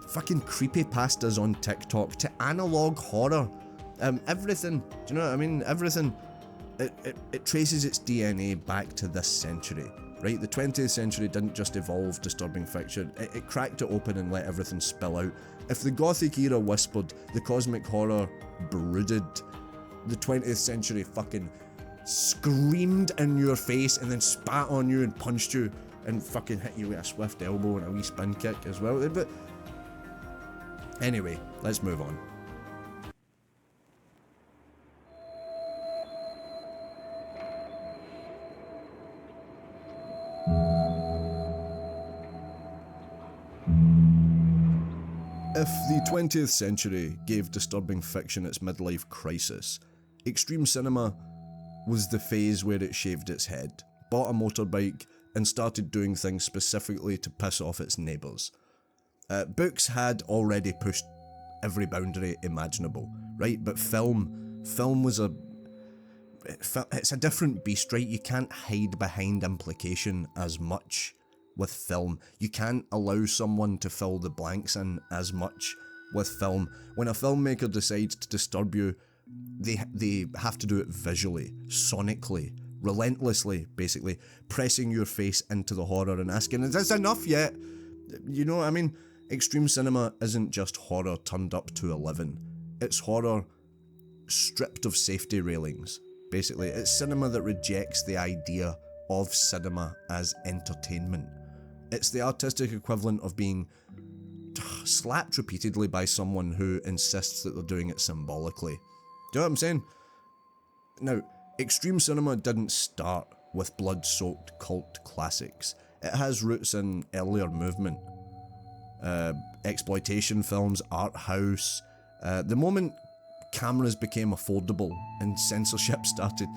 fucking creepypastas on TikTok to analog horror, everything, do you know what I mean? Everything, it traces its DNA back to this century. Right, the 20th century didn't just evolve disturbing fiction, it cracked it open and let everything spill out. If the Gothic era whispered, the cosmic horror brooded, the 20th century fucking screamed in your face and then spat on you and punched you and fucking hit you with a swift elbow and a wee spin kick as well. But anyway, let's move on. If the 20th century gave disturbing fiction its midlife crisis, extreme cinema was the phase where it shaved its head, bought a motorbike, and started doing things specifically to piss off its neighbours. Books had already pushed every boundary imaginable, right? But film was it's a different beast, right? You can't hide behind implication as much with film. You can't allow someone to fill the blanks in as much with film. When a filmmaker decides to disturb you, they have to do it visually, sonically, relentlessly, basically, pressing your face into the horror and asking, is this enough yet? You know what I mean? Extreme cinema isn't just horror turned up to 11. It's horror stripped of safety railings, basically. It's cinema that rejects the idea of cinema as entertainment. It's the artistic equivalent of being slapped repeatedly by someone who insists that they're doing it symbolically. Do you know what I'm saying? Now, extreme cinema didn't start with blood-soaked cult classics. It has roots in earlier movement. Exploitation films, art house. The moment cameras became affordable and censorship started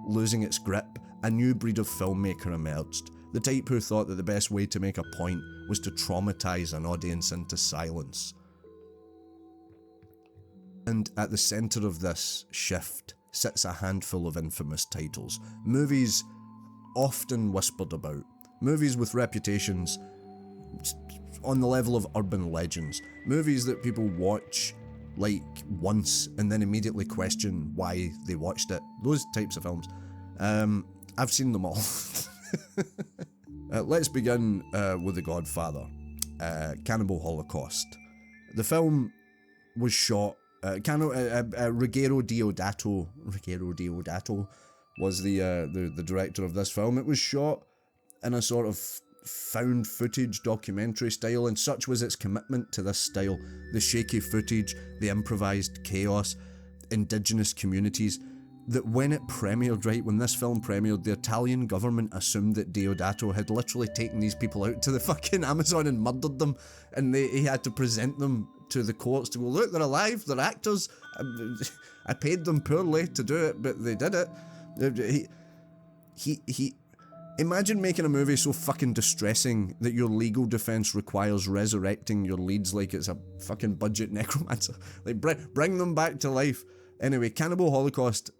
losing its grip, a new breed of filmmaker emerged. The type who thought that the best way to make a point was to traumatize an audience into silence. And at the centre of this shift sits a handful of infamous titles. Movies often whispered about. Movies with reputations on the level of urban legends. Movies that people watch like once and then immediately question why they watched it. Those types of films. I've seen them all. Let's begin with The Godfather, Cannibal Holocaust. The film was shot. Ruggero Deodato was the director of this film. It was shot in a sort of found footage documentary style, and such was its commitment to this style. The shaky footage, the improvised chaos, indigenous communities, that when it premiered, right, when this film premiered, the Italian government assumed that Deodato had literally taken these people out to the fucking Amazon and murdered them, and he had to present them to the courts to go, look, they're alive, they're actors, I paid them poorly to do it, but they did it. He imagine making a movie so fucking distressing that your legal defense requires resurrecting your leads like it's a fucking budget necromancer. Like, bring them back to life. Anyway, Cannibal Holocaust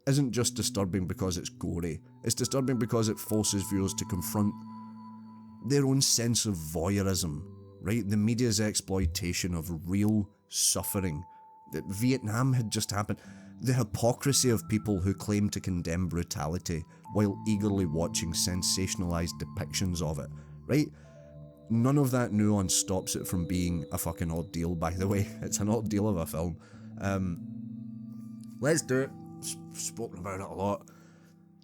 isn't just disturbing because it's gory. It's disturbing because it forces viewers to confront their own sense of voyeurism, right? The media's exploitation of real suffering. That Vietnam had just happened. The hypocrisy of people who claim to condemn brutality while eagerly watching sensationalized depictions of it, right? None of that nuance stops it from being a fucking ordeal, by the way. It's an ordeal of a film. Let's do it. Spoken about it a lot.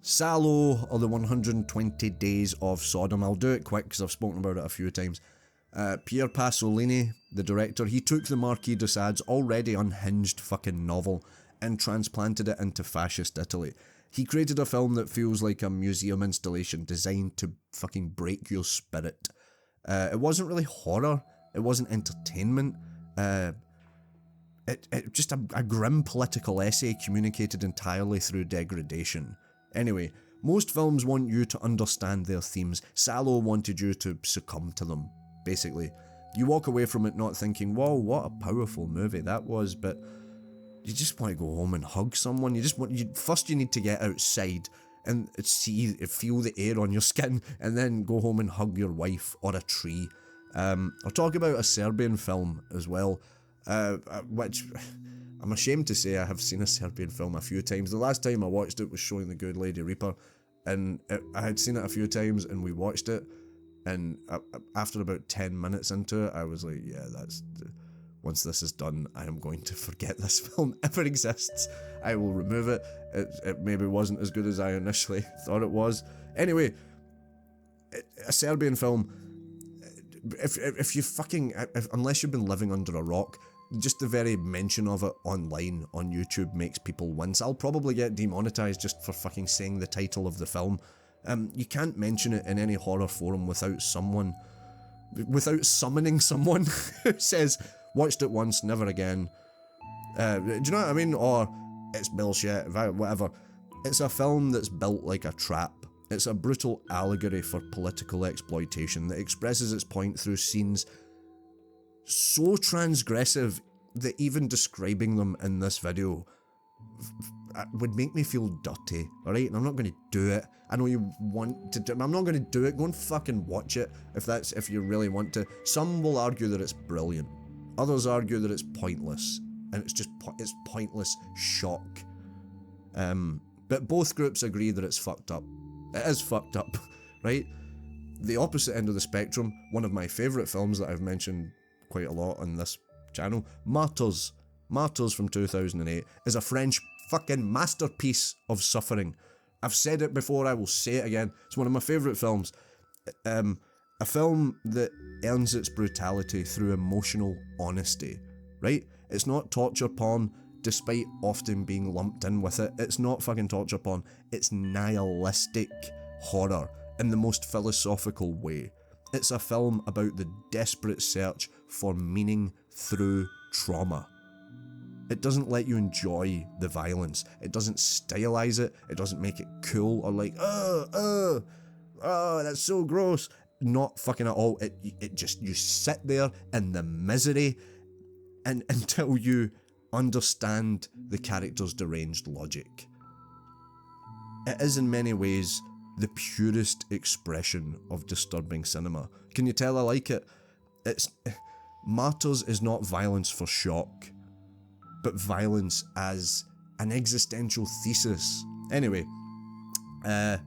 Salo, or the 120 Days of Sodom. I'll do it quick because I've spoken about it a few times. Pier Pasolini, the director, he took the Marquis de Sade's already unhinged fucking novel and transplanted it into fascist Italy. He created a film that feels like a museum installation designed to fucking break your spirit. It wasn't really horror, it wasn't entertainment, it just a grim political essay communicated entirely through degradation. Anyway, most films want you to understand their themes. Salo wanted you to succumb to them, basically. You walk away from it not thinking, whoa, what a powerful movie that was, but you just want to go home and hug someone. First you need to get outside and feel the air on your skin, and then go home and hug your wife or a tree. I'll talk about a Serbian film as well, which I'm ashamed to say I have seen a Serbian film a few times. The last time I watched it was Showing the Good Lady Reaper, and I had seen it a few times, and we watched it, and after about 10 minutes into it, I was like, yeah, once this is done, I am going to forget this film ever exists. I will remove it. It maybe wasn't as good as I initially thought it was. Anyway, a Serbian film, unless you've been living under a rock, just the very mention of it online on YouTube makes people wince. I'll probably get demonetized just for fucking saying the title of the film. You can't mention it in any horror forum without summoning someone who says, watched it once, never again. Do you know what I mean? Or, it's bullshit, whatever. It's a film that's built like a trap. It's a brutal allegory for political exploitation that expresses its point through scenes so transgressive that even describing them in this video would make me feel dirty, alright? And I'm not going to do it. I know you want to do it, but I'm not going to do it. Go and fucking watch it if you really want to. Some will argue that it's brilliant. Others argue that it's pointless, and it's pointless shock. But both groups agree that it's fucked up. It is fucked up, right? The opposite end of the spectrum, one of my favourite films that I've mentioned quite a lot on this channel, Martyrs. Martyrs from 2008 is a French fucking masterpiece of suffering. I've said it before, I will say it again. It's one of my favourite films. A film that earns its brutality through emotional honesty, right? It's not torture porn, despite often being lumped in with it. It's not fucking torture porn. It's nihilistic horror in the most philosophical way. It's a film about the desperate search for meaning through trauma. It doesn't let you enjoy the violence. It doesn't stylize it. It doesn't make it cool or like, oh, that's so gross. Not fucking at all. It just, you sit there in the misery and until you understand the character's deranged logic. It is in many ways the purest expression of disturbing cinema. Can you tell I like it? Martyrs is not violence for shock, but violence as an existential thesis. Anyway, I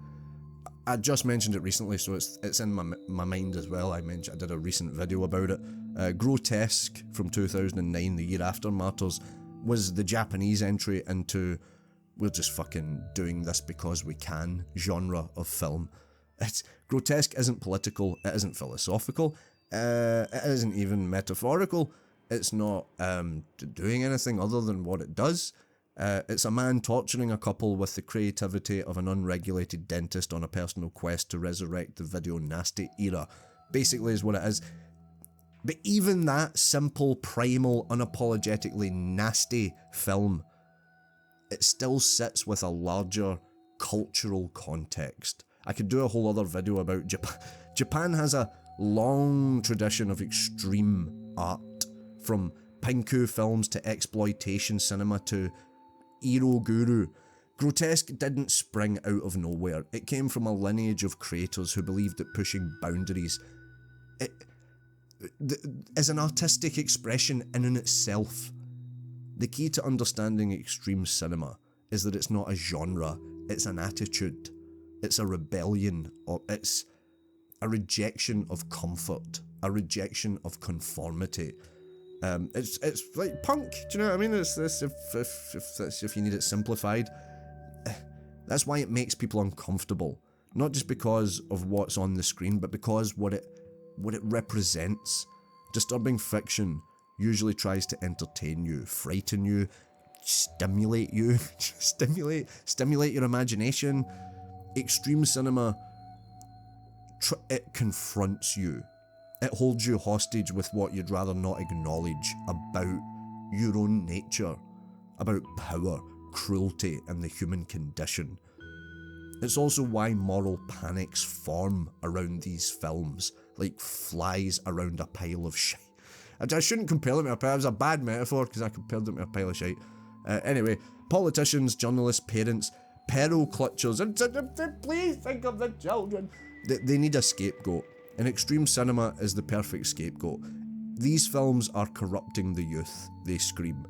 just mentioned it recently, so it's in my mind as well. I did a recent video about it. Grotesque from 2009, the year after Martyrs, was the Japanese entry into we're just fucking doing this because we can genre of film. Grotesque isn't political, it isn't philosophical, it isn't even metaphorical, it's not doing anything other than what it does. It's a man torturing a couple with the creativity of an unregulated dentist on a personal quest to resurrect the video nasty era. Basically is what it is. But even that simple, primal, unapologetically nasty film, it still sits with a larger cultural context. I could do a whole other video about Japan. Japan has a long tradition of extreme art, from pinku films to exploitation cinema to Iroguru. Grotesque didn't spring out of nowhere. It came from a lineage of creators who believed that pushing boundaries is an artistic expression in and itself. The key to understanding extreme cinema is that it's not a genre, it's an attitude. It's a rebellion, or it's a rejection of comfort, a rejection of conformity. It's like punk, do you know what I mean? It's this, if you need it simplified. That's why it makes people uncomfortable. Not just because of what's on the screen, but because what it represents. Disturbing fiction usually tries to entertain you, frighten you, stimulate you, stimulate your imagination. Extreme cinema, it confronts you. It holds you hostage with what you'd rather not acknowledge about your own nature, about power, cruelty, and the human condition. It's also why moral panics form around these films, like flies around a pile of shite. I shouldn't compare them to a pile, it was a bad metaphor because I compared them to a pile of shite. Anyway, politicians, journalists, parents, peril clutchers, and please think of the children. They need a scapegoat, and extreme cinema is the perfect scapegoat. These films are corrupting the youth, they scream.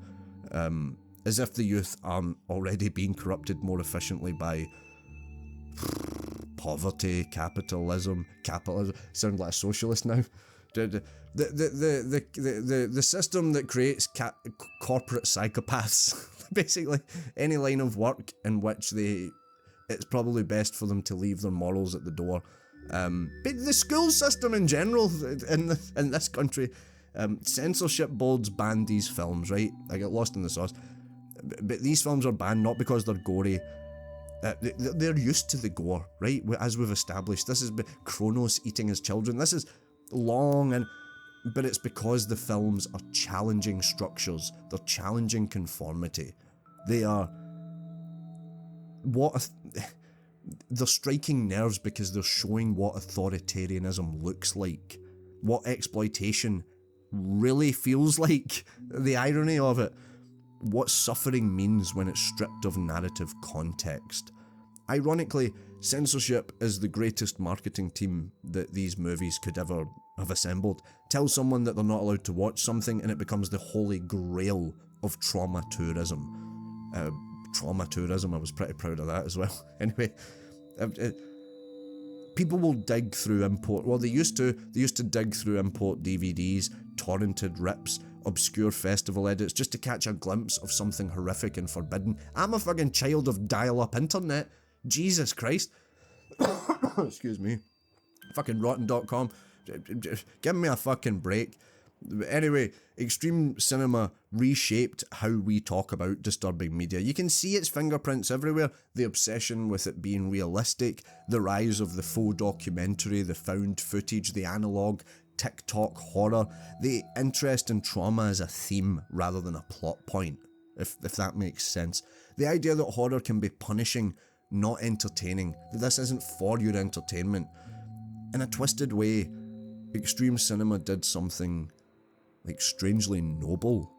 As if the youth aren't already being corrupted more efficiently by poverty, capitalism, sound like a socialist now. The system that creates corporate psychopaths, basically any line of work in which it's probably best for them to leave their morals at the door. But the school system in general in this country, censorship boards ban these films, right? I get lost in the sauce. But these films are banned not because they're gory. They're used to the gore, right? As we've established, this is Kronos eating his children. This is long, but it's because the films are challenging structures. They're challenging conformity. They are they're striking nerves because they're showing what authoritarianism looks like, what exploitation really feels like, the irony of it, what suffering means when it's stripped of narrative context. Ironically, censorship is the greatest marketing team that these movies could ever have assembled. Tell someone that they're not allowed to watch something and it becomes the holy grail of trauma tourism. Trauma tourism, I was pretty proud of that as well. Anyway, people will dig through they used to dig through import DVDs, torrented rips, obscure festival edits just to catch a glimpse of something horrific and forbidden. I'm a fucking child of dial-up internet. Jesus Christ. Excuse me. Fucking rotten.com. Give me a fucking break. Anyway, extreme cinema reshaped how we talk about disturbing media. You can see its fingerprints everywhere. The obsession with it being realistic, the rise of the faux documentary, the found footage, the analogue, TikTok horror, the interest in trauma as a theme rather than a plot point, if that makes sense. The idea that horror can be punishing not entertaining, that this isn't for your entertainment. In a twisted way, extreme cinema did something like strangely noble.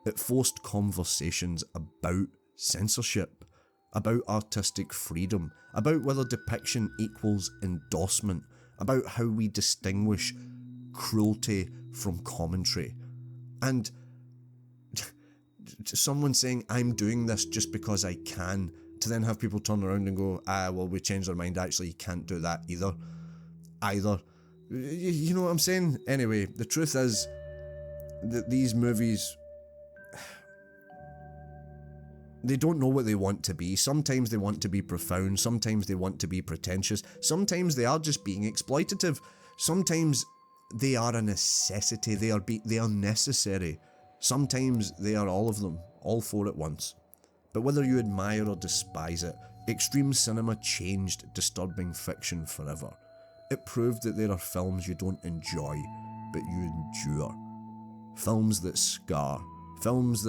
It forced conversations about censorship, about artistic freedom, about whether depiction equals endorsement, about how we distinguish cruelty from commentary. And someone saying, I'm doing this just because I can, to then have people turn around and go, well, we changed our mind, actually you can't do that either. You know what I'm saying? Anyway, the truth is that these movies, they don't know what they want to be. Sometimes they want to be profound, sometimes they want to be pretentious, sometimes they are just being exploitative, sometimes they are a necessity, they are necessary, sometimes they are all of them, all four at once. But whether you admire or despise it, extreme cinema changed disturbing fiction forever. It proved that there are films you don't enjoy, but you endure. Films that scar. Films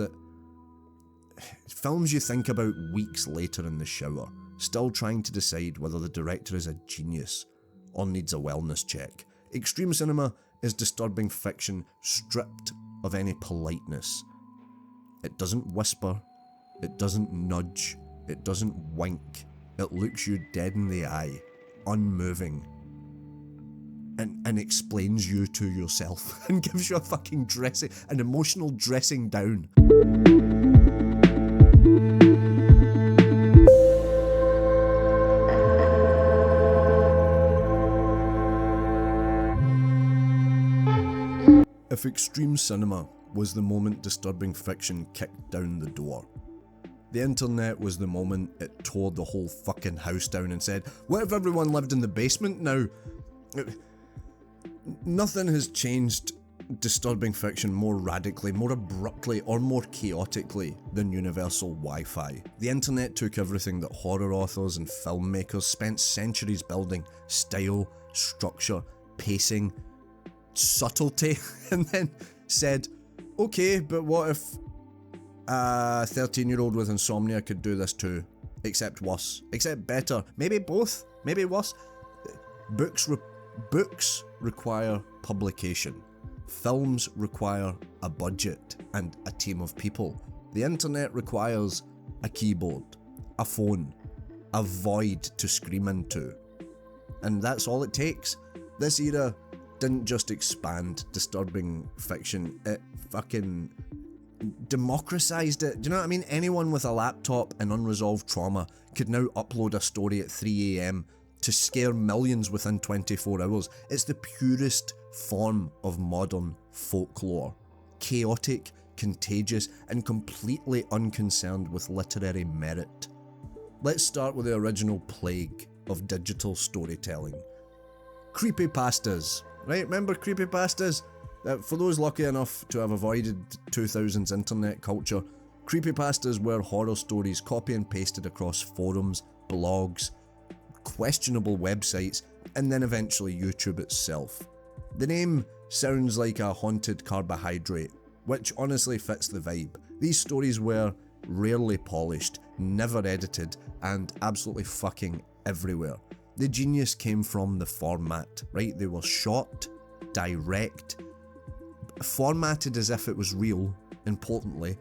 you think about weeks later in the shower, still trying to decide whether the director is a genius or needs a wellness check. Extreme cinema is disturbing fiction stripped of any politeness. It doesn't whisper, it doesn't nudge, it doesn't wink. It looks you dead in the eye, unmoving, and explains you to yourself and gives you an emotional dressing down. If extreme cinema was the moment disturbing fiction kicked down the door, the internet was the moment it tore the whole fucking house down and said, what if everyone lived in the basement now? Nothing has changed disturbing fiction more radically, more abruptly, or more chaotically than universal Wi-Fi. The internet took everything that horror authors and filmmakers spent centuries building, style, structure, pacing, subtlety, and then said, okay, but what if a 13-year-old with insomnia could do this too, except worse, except better, maybe both, maybe worse. Books require publication. Films require a budget and a team of people. The internet requires a keyboard, a phone, a void to scream into. And that's all it takes. This era didn't just expand disturbing fiction, it fucking democratized it. Do you know what I mean? Anyone with a laptop and unresolved trauma could now upload a story at 3 AM to scare millions within 24 hours. It's the purest form of modern folklore. Chaotic, contagious, and completely unconcerned with literary merit. Let's start with the original plague of digital storytelling. Creepypastas. Right, remember creepypastas? For those lucky enough to have avoided 2000s internet culture, creepypastas were horror stories copy and pasted across forums, blogs, questionable websites, and then eventually YouTube itself. The name sounds like a haunted carbohydrate, which honestly fits the vibe. These stories were rarely polished, never edited, and absolutely fucking everywhere. The genius came from the format, right? They were short, direct, formatted as if it was real, importantly,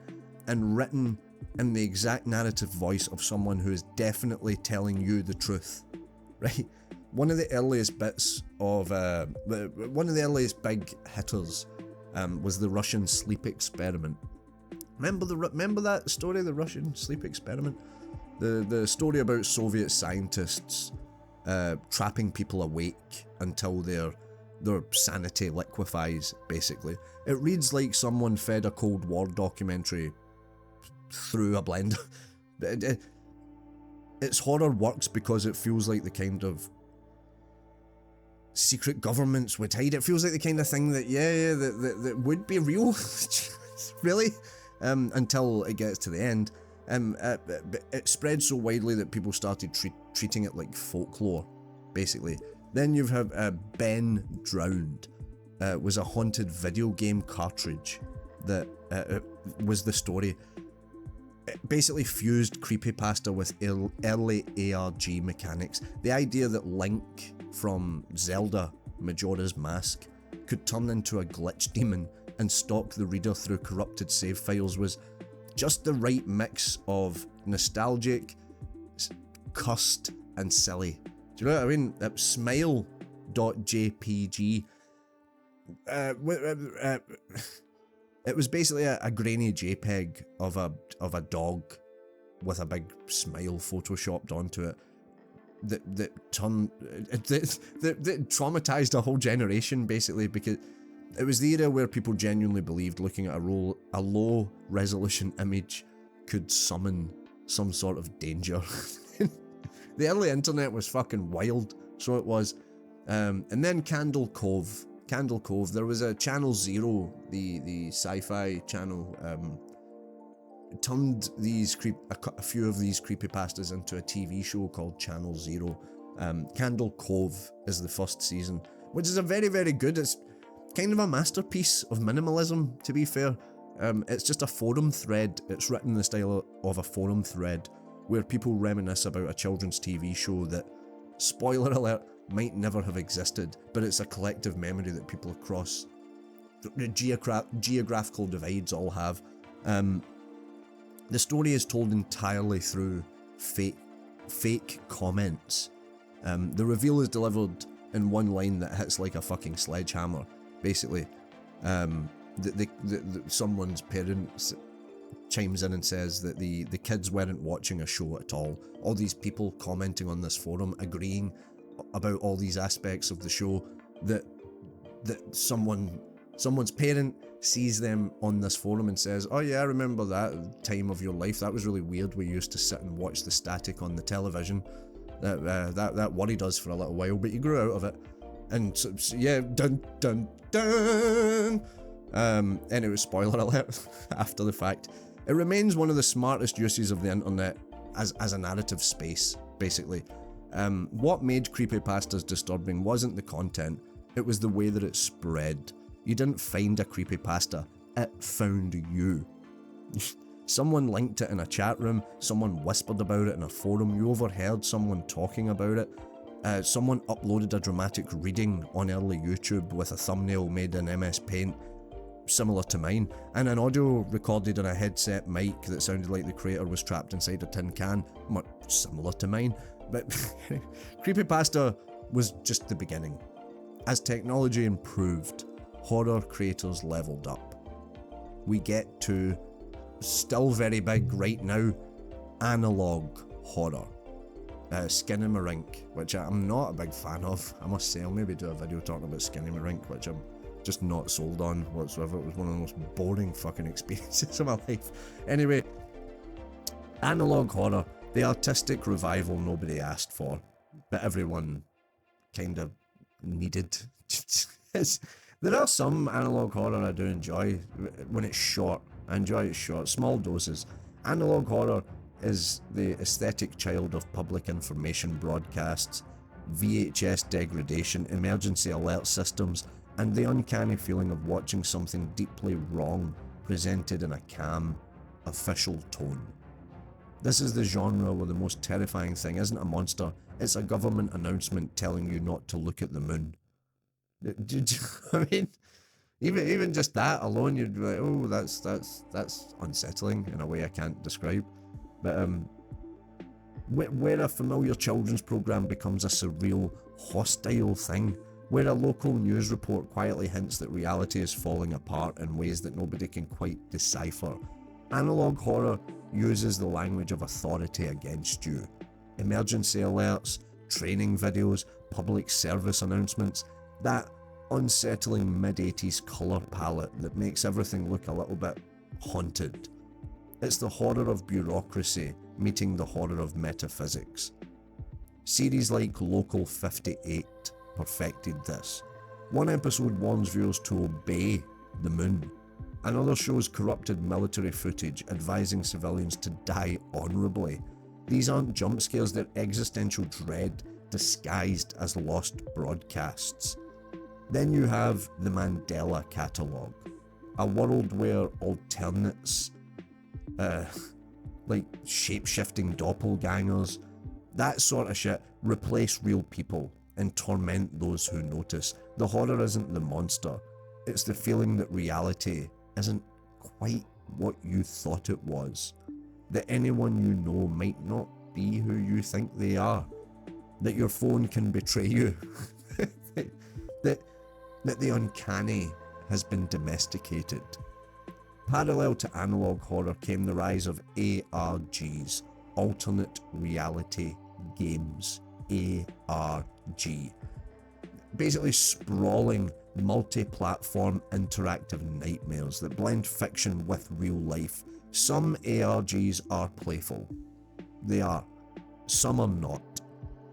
and written in the exact narrative voice of someone who is definitely telling you the truth, right? One of the earliest bits of, one of the earliest big hitters was the Russian sleep experiment. Remember that story, the Russian sleep experiment? The story about Soviet scientists trapping people awake until their sanity liquefies, basically. It reads like someone fed a Cold War documentary through a blender. Its horror works because it feels like the kind of secret governments would hide. It feels like the kind of thing that, that would be real, really, until it gets to the end. It spread so widely that people started treating it like folklore, basically. Then you have Ben Drowned. Was a haunted video game cartridge that was the story. it basically fused creepypasta with early ARG mechanics. The idea that Link from Zelda Majora's Mask could turn into a glitch demon and stalk the reader through corrupted save files was just the right mix of nostalgic, cursed, and silly. Do you know what I mean? Smile.jpg. It was basically a grainy JPEG of a dog with a big smile photoshopped onto it that traumatized a whole generation, basically, because it was the era where people genuinely believed looking at a low resolution image could summon some sort of danger. The early internet was fucking wild, so it was. And then Candle Cove, there was a Channel Zero, the sci-fi channel, turned a few of these creepypastas into a TV show called Channel Zero. Candle Cove is the first season, which is a very, very good, it's kind of a masterpiece of minimalism, to be fair. It's just a forum thread. It's written in the style of a forum thread where people reminisce about a children's TV show that, spoiler alert, might never have existed, but it's a collective memory that people across the geographical divides all have. The story is told entirely through fake comments. The reveal is delivered in one line that hits like a fucking sledgehammer, basically. Someone's parents chimes in and says that the kids weren't watching a show at all. All these people commenting on this forum, agreeing about all these aspects of the show, that someone's parent sees them on this forum and says, oh yeah, I remember that time of your life, that was really weird, we used to sit and watch the static on the television, that worried us for a little while, but you grew out of it. And so yeah, dun dun dun. Anyway, spoiler alert after the fact. It remains one of the smartest uses of the internet as a narrative space, basically. What made creepypastas disturbing wasn't the content, it was the way that it spread. You didn't find a creepypasta, it found you. Someone linked it in a chat room, someone whispered about it in a forum, you overheard someone talking about it, someone uploaded a dramatic reading on early YouTube with a thumbnail made in MS Paint, similar to mine, and an audio recorded on a headset mic that sounded like the creator was trapped inside a tin can, much similar to mine. But creepypasta was just the beginning. As technology improved, horror creators leveled up. We get to, still very big right now, analog horror. Skinamarink, which I'm not a big fan of, I must say. I'll maybe do a video talking about Skinamarink, which I'm just not sold on whatsoever. It was one of the most boring fucking experiences of my life. Anyway, analog horror, the artistic revival nobody asked for, but everyone kind of needed. There are some analog horror I do enjoy when it's short. I enjoy it short, small doses. Analog horror is the aesthetic child of public information broadcasts, VHS degradation, emergency alert systems, and the uncanny feeling of watching something deeply wrong presented in a calm, official tone. This is the genre where the most terrifying thing isn't a monster, it's a government announcement telling you not to look at the moon. I mean, even just that alone, you'd be like, oh, that's unsettling in a way I can't describe. But where a familiar children's program becomes a surreal, hostile thing, where a local news report quietly hints that reality is falling apart in ways that nobody can quite decipher. Analog horror uses the language of authority against you. Emergency alerts, training videos, public service announcements, that unsettling mid-80s colour palette that makes everything look a little bit haunted. It's the horror of bureaucracy meeting the horror of metaphysics. Series like Local 58 perfected this. One episode warns viewers to obey the moon. Another shows corrupted military footage advising civilians to die honourably. These aren't jump scares, they're existential dread disguised as lost broadcasts. Then you have the Mandela Catalogue, a world where alternates like shape-shifting doppelgangers, that sort of shit. Replace real people and torment those who notice. The horror isn't the monster, it's the feeling that reality isn't quite what you thought it was, that anyone you know might not be who you think they are, that your phone can betray you, that the uncanny has been domesticated. Parallel to analog horror came the rise of ARGs, alternate reality games, ARG. Basically sprawling, multi-platform interactive nightmares that blend fiction with real life. Some ARGs are playful. They are. Some are not.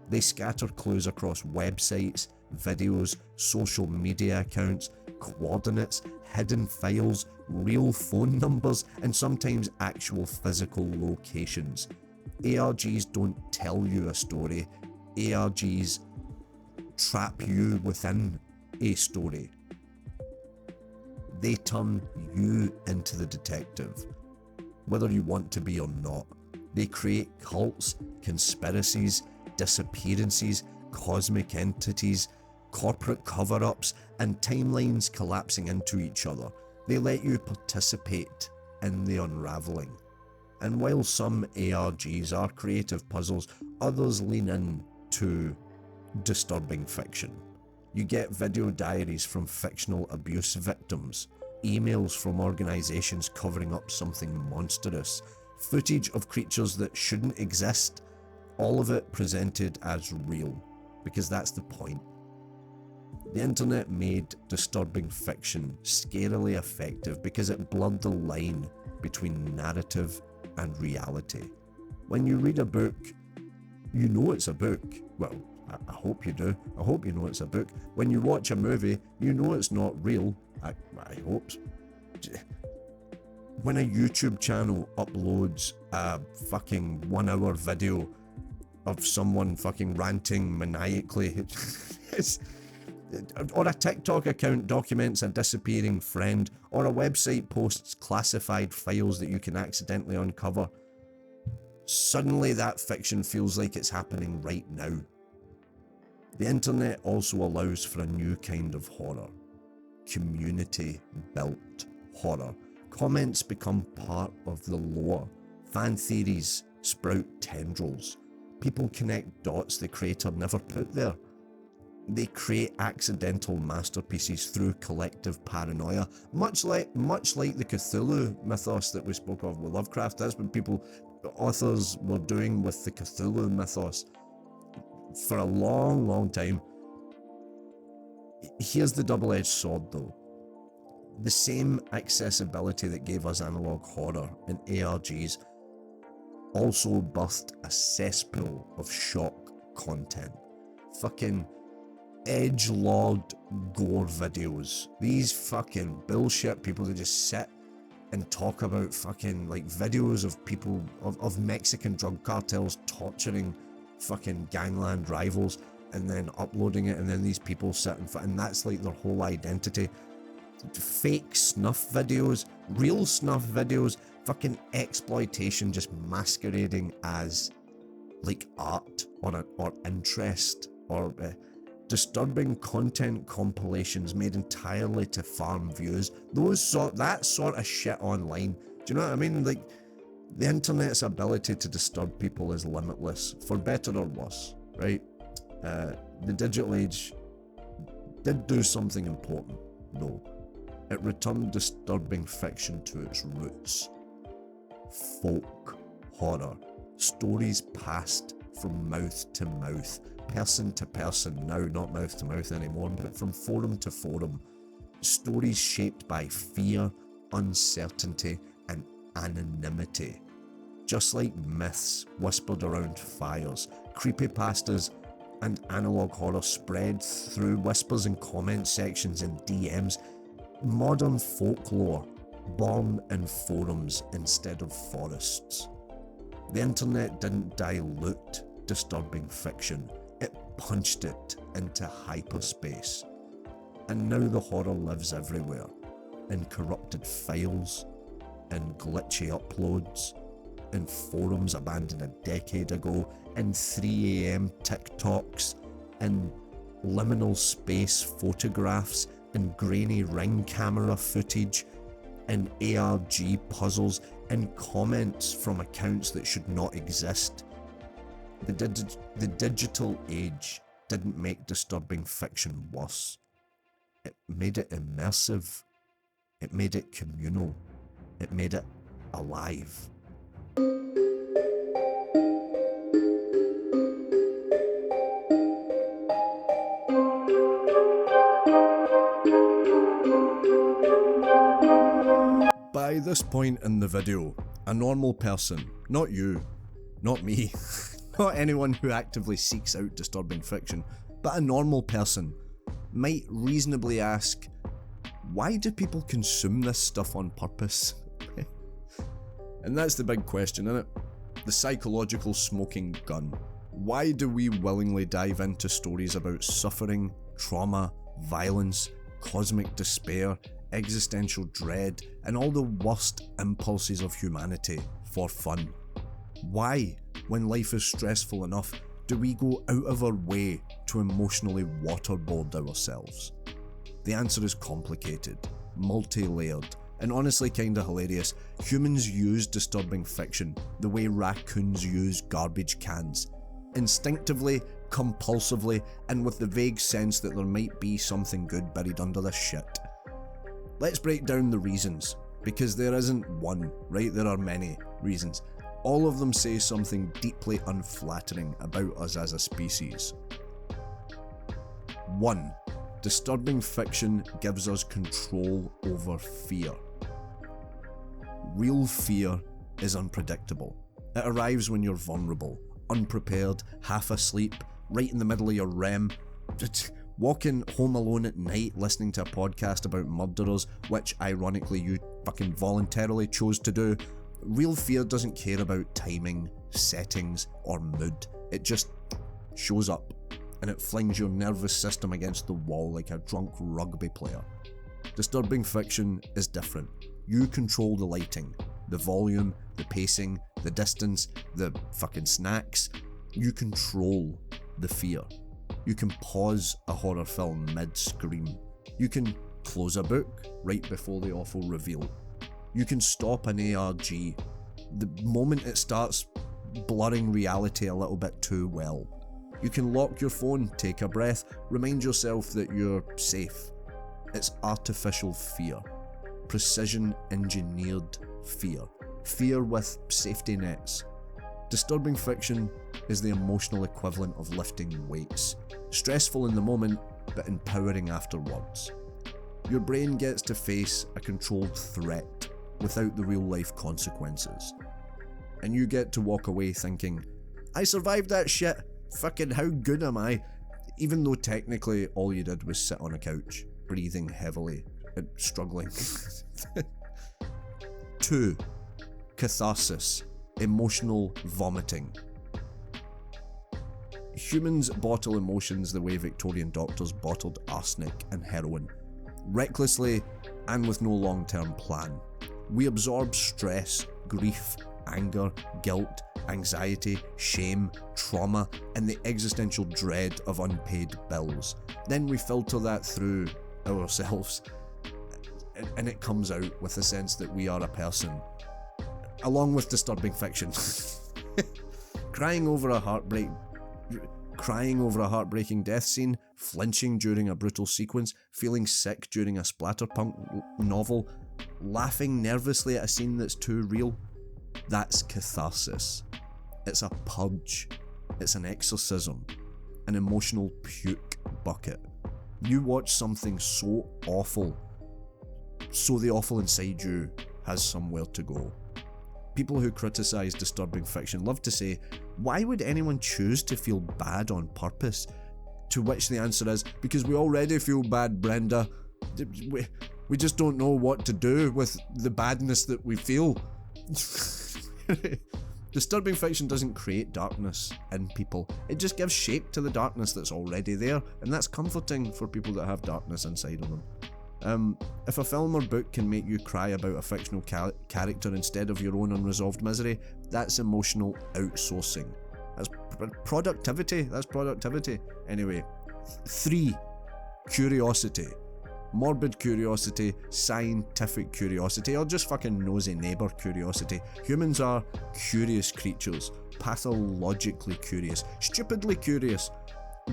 They scatter clues across websites, videos, social media accounts, coordinates, hidden files, real phone numbers, and sometimes actual physical locations. ARGs don't tell you a story. ARGs trap you within a story. They turn you into the detective, whether you want to be or not. They create cults, conspiracies, disappearances, cosmic entities, corporate cover-ups, and timelines collapsing into each other. They let you participate in the unraveling. And while some ARGs are creative puzzles, others lean in to disturbing fiction. You get video diaries from fictional abuse victims, emails from organizations covering up something monstrous, footage of creatures that shouldn't exist, all of it presented as real, because that's the point. The internet made disturbing fiction scarily effective because it blurred the line between narrative and reality. When you read a book, you know it's a book. Well, I hope you do. I hope you know it's a book. When you watch a movie, you know it's not real. I hope. When a YouTube channel uploads a fucking 1 hour video of someone fucking ranting maniacally, or a TikTok account documents a disappearing friend, or a website posts classified files that you can accidentally uncover, suddenly that fiction feels like it's happening right now. The internet also allows for a new kind of horror. Community-built horror. Comments become part of the lore. Fan theories sprout tendrils. People connect dots the creator never put there. They create accidental masterpieces through collective paranoia, much like the Cthulhu mythos that we spoke of with Lovecraft. That's what authors were doing with the Cthulhu mythos for a long, long time. Here's the double-edged sword though. The same accessibility that gave us analog horror and ARGs also birthed a cesspool of shock content. Fucking edgelord gore videos. These fucking bullshit people that just sit and talk about fucking like videos of people, of Mexican drug cartels torturing fucking gangland rivals and then uploading it, and then these people sit and that's like their whole identity. Fake snuff videos, real snuff videos, fucking exploitation just masquerading as like art or interest, or disturbing content compilations made entirely to farm views. That sort of shit online. Do you know what I mean? Like, the internet's ability to disturb people is limitless, for better or worse, right? The digital age did do something important, though. It returned disturbing fiction to its roots. Folk horror. Stories passed from mouth to mouth, person to person, now not mouth to mouth anymore, but from forum to forum. Stories shaped by fear, uncertainty, and anonymity. Just like myths whispered around fires, creepypastas and analog horror spread through whispers in comment sections and DMs. Modern folklore born in forums instead of forests. The internet didn't dilute disturbing fiction, it punched it into hyperspace. And now the horror lives everywhere, in corrupted files, in glitchy uploads, in forums abandoned a decade ago, in 3 AM TikToks, in liminal space photographs, in grainy ring camera footage, in ARG puzzles, in comments from accounts that should not exist. The digital age didn't make disturbing fiction worse. It made it immersive. It made it communal. It made it alive. By this point in the video, a normal person, not you, not me, not anyone who actively seeks out disturbing fiction, but a normal person might reasonably ask, why do people consume this stuff on purpose? And that's the big question, isn't it? The psychological smoking gun. Why do we willingly dive into stories about suffering, trauma, violence, cosmic despair, existential dread, and all the worst impulses of humanity for fun? Why, when life is stressful enough, do we go out of our way to emotionally waterboard ourselves? The answer is complicated, multi-layered, and honestly kinda hilarious. Humans use disturbing fiction the way raccoons use garbage cans. Instinctively, compulsively, and with the vague sense that there might be something good buried under this shit. Let's break down the reasons, because there isn't one, right? There are many reasons. All of them say something deeply unflattering about us as a species. 1. Disturbing fiction gives us control over fear. Real fear is unpredictable. It arrives when you're vulnerable, unprepared, half asleep, right in the middle of your REM, just walking home alone at night listening to a podcast about murderers, which ironically you fucking voluntarily chose to do. Real fear doesn't care about timing, settings, or mood. It just shows up, and it flings your nervous system against the wall like a drunk rugby player. Disturbing fiction is different. You control the lighting, the volume, the pacing, the distance, the fucking snacks. You control the fear. You can pause a horror film mid-scream. You can close a book right before the awful reveal. You can stop an ARG the moment it starts blurring reality a little bit too well. You can lock your phone, take a breath, remind yourself that you're safe. It's artificial fear. Precision engineered fear. Fear with safety nets. Disturbing fiction is the emotional equivalent of lifting weights. Stressful in the moment, but empowering afterwards. Your brain gets to face a controlled threat without the real life consequences. And you get to walk away thinking, I survived that shit, fucking how good am I? Even though technically all you did was sit on a couch, breathing heavily and struggling. 2. Catharsis. Emotional vomiting. Humans bottle emotions the way Victorian doctors bottled arsenic and heroin. Recklessly and with no long-term plan. We absorb stress, grief, anger, guilt, anxiety, shame, trauma, and the existential dread of unpaid bills. Then we filter that through ourselves, and it comes out with a sense that we are a person, along with disturbing fiction. Crying over a heartbreaking death scene, flinching during a brutal sequence, feeling sick during a Splatterpunk novel, laughing nervously at a scene that's too real. That's catharsis. It's a purge. It's an exorcism. An emotional puke bucket. You watch something so awful, so the awful inside you has somewhere to go. People who criticise disturbing fiction love to say, why would anyone choose to feel bad on purpose? To which the answer is, because we already feel bad, Brenda. We just don't know what to do with the badness that we feel. Disturbing fiction doesn't create darkness in people. It just gives shape to the darkness that's already there, and that's comforting for people that have darkness inside of them. If a film or book can make you cry about a fictional character instead of your own unresolved misery, that's emotional outsourcing. That's productivity. That's productivity. Anyway, 3. Curiosity. Morbid curiosity, scientific curiosity, or just fucking nosy neighbour curiosity. Humans are curious creatures, pathologically curious, stupidly curious.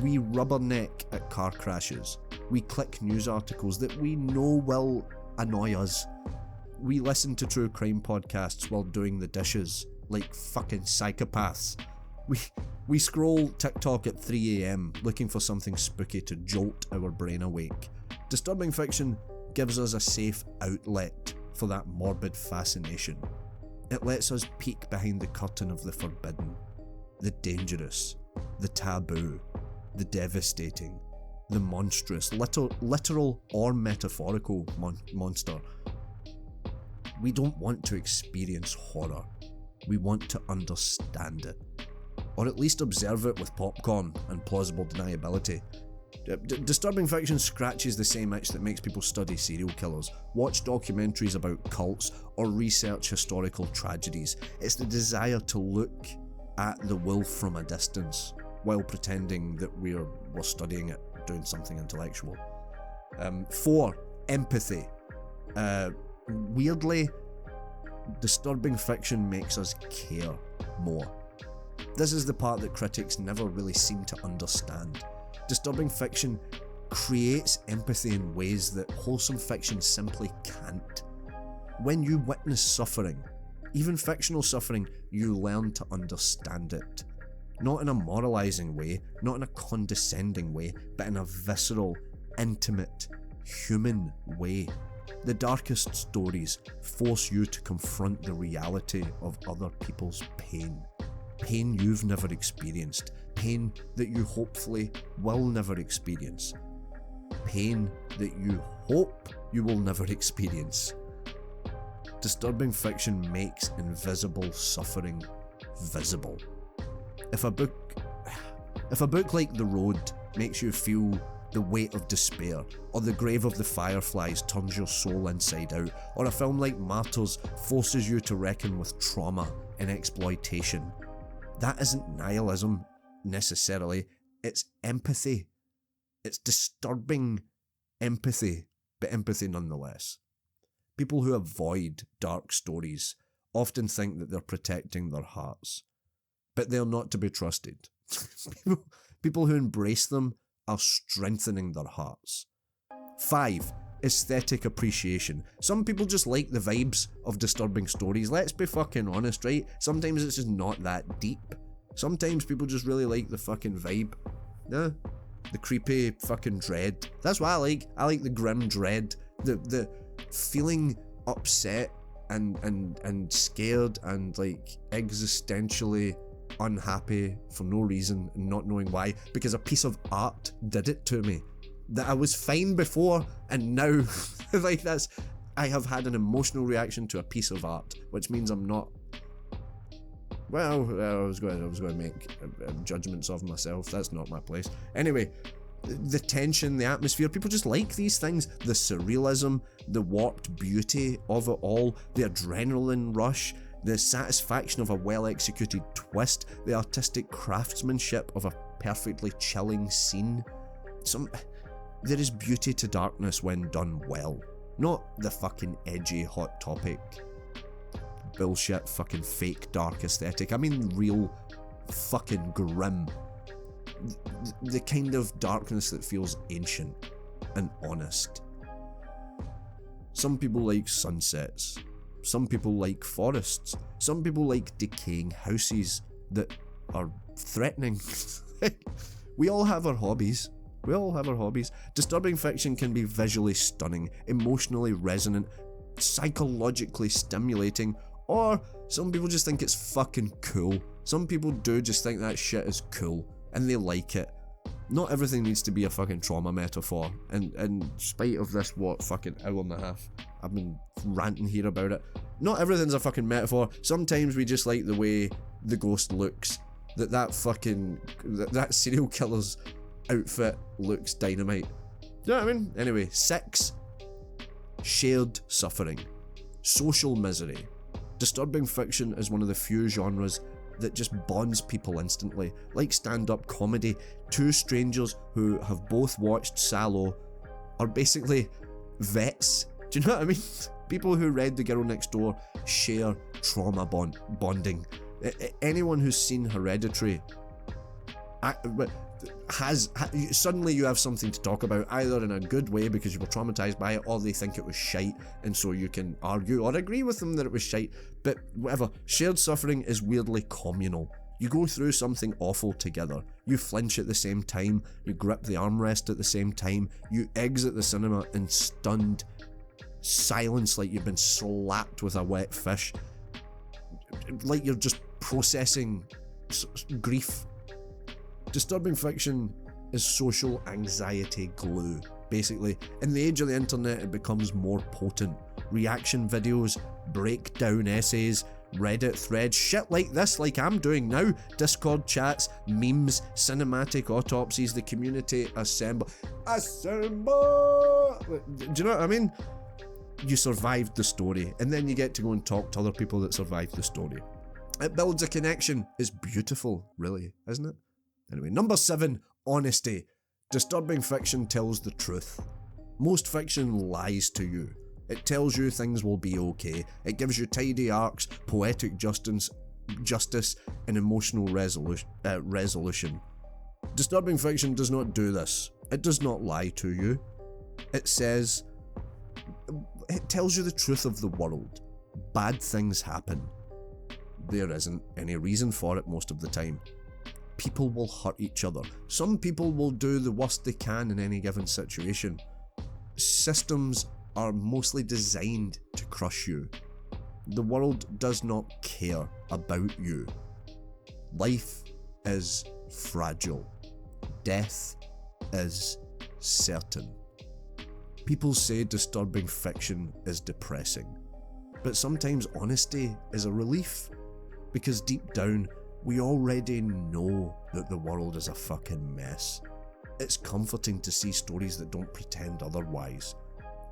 We rubberneck at car crashes. We click news articles that we know will annoy us. We listen to true crime podcasts while doing the dishes, like fucking psychopaths. We scroll TikTok at 3 AM looking for something spooky to jolt our brain awake. Disturbing fiction gives us a safe outlet for that morbid fascination. It lets us peek behind the curtain of the forbidden, the dangerous, the taboo, the devastating, the monstrous, literal or metaphorical monster. We don't want to experience horror. We want to understand it. Or at least observe it with popcorn and plausible deniability. Disturbing fiction scratches the same itch that makes people study serial killers, watch documentaries about cults, or research historical tragedies. It's the desire to look at the wolf from a distance while pretending that we're studying it, doing something intellectual. 4. Empathy. Weirdly, disturbing fiction makes us care more. This is the part that critics never really seem to understand. Disturbing fiction creates empathy in ways that wholesome fiction simply can't. When you witness suffering, even fictional suffering, you learn to understand it. Not in a moralizing way, not in a condescending way, but in a visceral, intimate, human way. The darkest stories force you to confront the reality of other people's pain. Pain you've never experienced. Pain that you hopefully will never experience. Pain that you hope you will never experience. Disturbing fiction makes invisible suffering visible. If a book like The Road makes you feel the weight of despair, or The Grave of the Fireflies turns your soul inside out, or a film like Martyrs forces you to reckon with trauma and exploitation, that isn't nihilism necessarily, it's empathy. It's disturbing empathy, but empathy nonetheless. People who avoid dark stories often think that they're protecting their hearts, but they're not to be trusted. People who embrace them are strengthening their hearts. 5. Aesthetic appreciation. Some people just like the vibes of disturbing stories. Let's be fucking honest, right? Sometimes it's just not that deep. Sometimes people just really like the fucking vibe. Yeah. The creepy fucking dread. That's what I like. I like the grim dread. The feeling upset and scared and like existentially unhappy for no reason and not knowing why, because a piece of art did it to me. That I was fine before and now like I have had an emotional reaction to a piece of art, which means I'm not, well, I was going to make judgments of myself. That's not my place. Anyway, the tension, the atmosphere, people just like these things. The surrealism, the warped beauty of it all, the adrenaline rush, the satisfaction of a well-executed twist, the artistic craftsmanship of a perfectly chilling scene. There is beauty to darkness when done well. Not the fucking edgy hot topic bullshit fucking fake dark aesthetic. I mean real fucking grim. The kind of darkness that feels ancient and honest. Some people like sunsets. Some people like forests. Some people like decaying houses that are threatening. We all have our hobbies. Disturbing fiction can be visually stunning, emotionally resonant, psychologically stimulating, or some people just think it's fucking cool. Some people do just think that shit is cool, and they like it. Not everything needs to be a fucking trauma metaphor, and in spite of this, fucking hour and a half, I've been ranting here about it. Not everything's a fucking metaphor. Sometimes we just like the way the ghost looks. That serial killer's outfit looks dynamite. You know what I mean? Anyway, 6. shared suffering, social misery. Disturbing fiction is one of the few genres that just bonds people instantly. Like stand-up comedy, two strangers who have both watched Salo are basically vets. Do you know what I mean? People who read The Girl Next Door share trauma bonding. Anyone who's seen Hereditary suddenly you have something to talk about, either in a good way because you were traumatized by it, or they think it was shite, and so you can argue or agree with them that it was shite. But whatever, shared suffering is weirdly communal. You go through something awful together. You flinch at the same time, you grip the armrest at the same time, you exit the cinema in stunned silence like you've been slapped with a wet fish, like you're just processing grief. Disturbing fiction is social anxiety glue. Basically, in the age of the internet, it becomes more potent. Reaction videos, breakdown essays, Reddit threads, shit like this, like I'm doing now, Discord chats, memes, cinematic autopsies, the community assemble. Do you know what I mean? You survived the story, and then you get to go and talk to other people that survived the story. It builds a connection. It's beautiful, really, isn't it? Anyway, number 7, honesty. Disturbing fiction tells the truth. Most fiction lies to you. It tells you things will be okay. It gives you tidy arcs, poetic justice, and emotional resolution. Disturbing fiction does not do this. It does not lie to you. It tells you the truth of the world. Bad things happen. There isn't any reason for it most of the time. People will hurt each other. Some people will do the worst they can in any given situation. Systems are mostly designed to crush you. The world does not care about you. Life is fragile. Death is certain. People say disturbing fiction is depressing, but sometimes honesty is a relief, because deep down, we already know that the world is a fucking mess. It's comforting to see stories that don't pretend otherwise.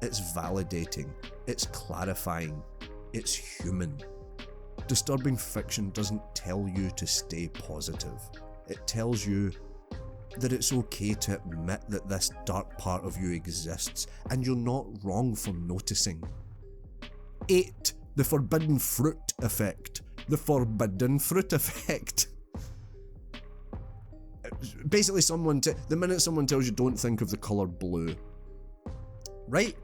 It's validating, it's clarifying, it's human. Disturbing fiction doesn't tell you to stay positive. It tells you that it's okay to admit that this dark part of you exists, and you're not wrong for noticing. 8. The forbidden fruit effect. The forbidden fruit effect. Basically, the minute someone tells you don't think of the colour blue, right?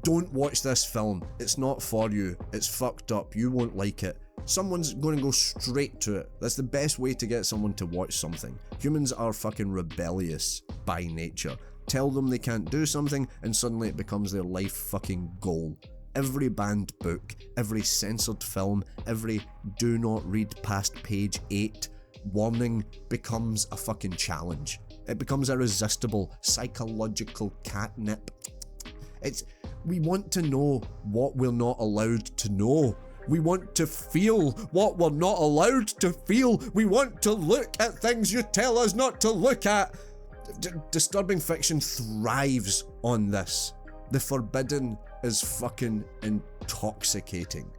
Don't watch this film. It's not for you. It's fucked up. You won't like it. Someone's going to go straight to it. That's the best way to get someone to watch something. Humans are fucking rebellious by nature. Tell them they can't do something, and suddenly it becomes their life fucking goal. Every banned book, every censored film, every do not read past page 8 warning becomes a fucking challenge. It becomes irresistible, psychological catnip. We want to know what we're not allowed to know. We want to feel what we're not allowed to feel. We want to look at things you tell us not to look at. Disturbing fiction thrives on this. The forbidden is fucking intoxicating.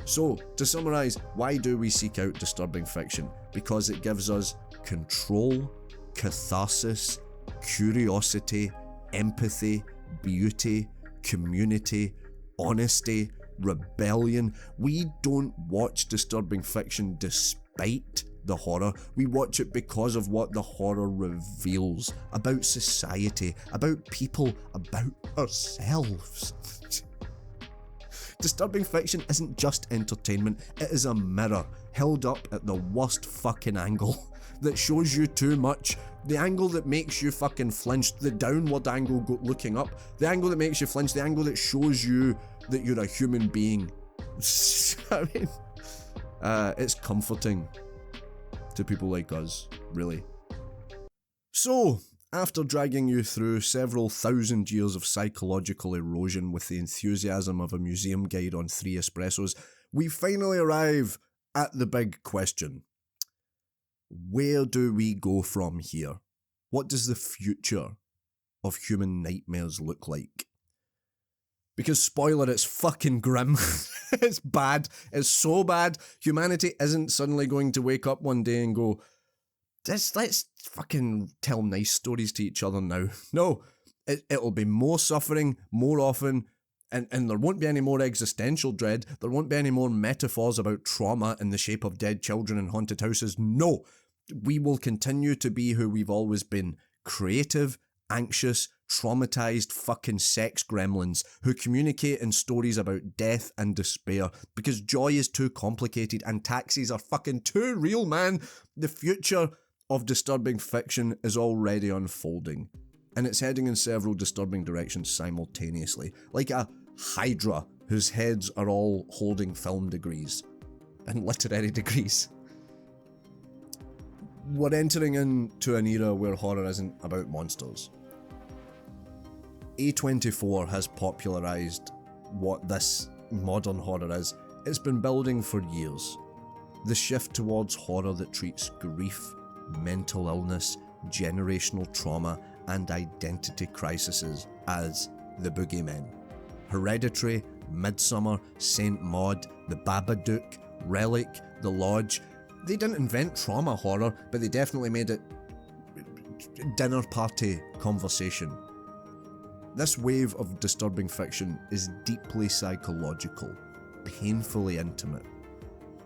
So, to summarise, why do we seek out disturbing fiction? Because it gives us control, catharsis, curiosity, empathy, beauty, community, honesty, rebellion. We don't watch disturbing fiction despite the horror. We watch it because of what the horror reveals about society, about people, about ourselves. Disturbing fiction isn't just entertainment, it is a mirror held up at the worst fucking angle that shows you too much. The angle that makes you fucking flinch, the downward angle looking up, the angle that makes you flinch, the angle that shows you that you're a human being. I mean, it's comforting to people like us, really. So, after dragging you through several thousand years of psychological erosion with the enthusiasm of a museum guide on 3 espressos, we finally arrive at the big question. Where do we go from here? What does the future of human nightmares look like? Because, spoiler, it's fucking grim. It's bad. It's so bad. Humanity isn't suddenly going to wake up one day and go, let's fucking tell nice stories to each other now. No, it'll be more suffering, more often, and there won't be any more existential dread. There won't be any more metaphors about trauma in the shape of dead children and haunted houses. No, we will continue to be who we've always been. Creative, anxious, traumatized fucking sex gremlins who communicate in stories about death and despair because joy is too complicated and taxis are fucking too real, man. The future of disturbing fiction is already unfolding, and it's heading in several disturbing directions simultaneously, like a hydra whose heads are all holding film degrees and literary degrees. We're entering into an era where horror isn't about monsters. A24 has popularised what this modern horror is. It's been building for years. The shift towards horror that treats grief, mental illness, generational trauma, and identity crises as the boogeymen. Hereditary, Midsummer, Saint Maud, The Babadook, Relic, The Lodge. They didn't invent trauma horror, but they definitely made it dinner party conversation. This wave of disturbing fiction is deeply psychological, painfully intimate,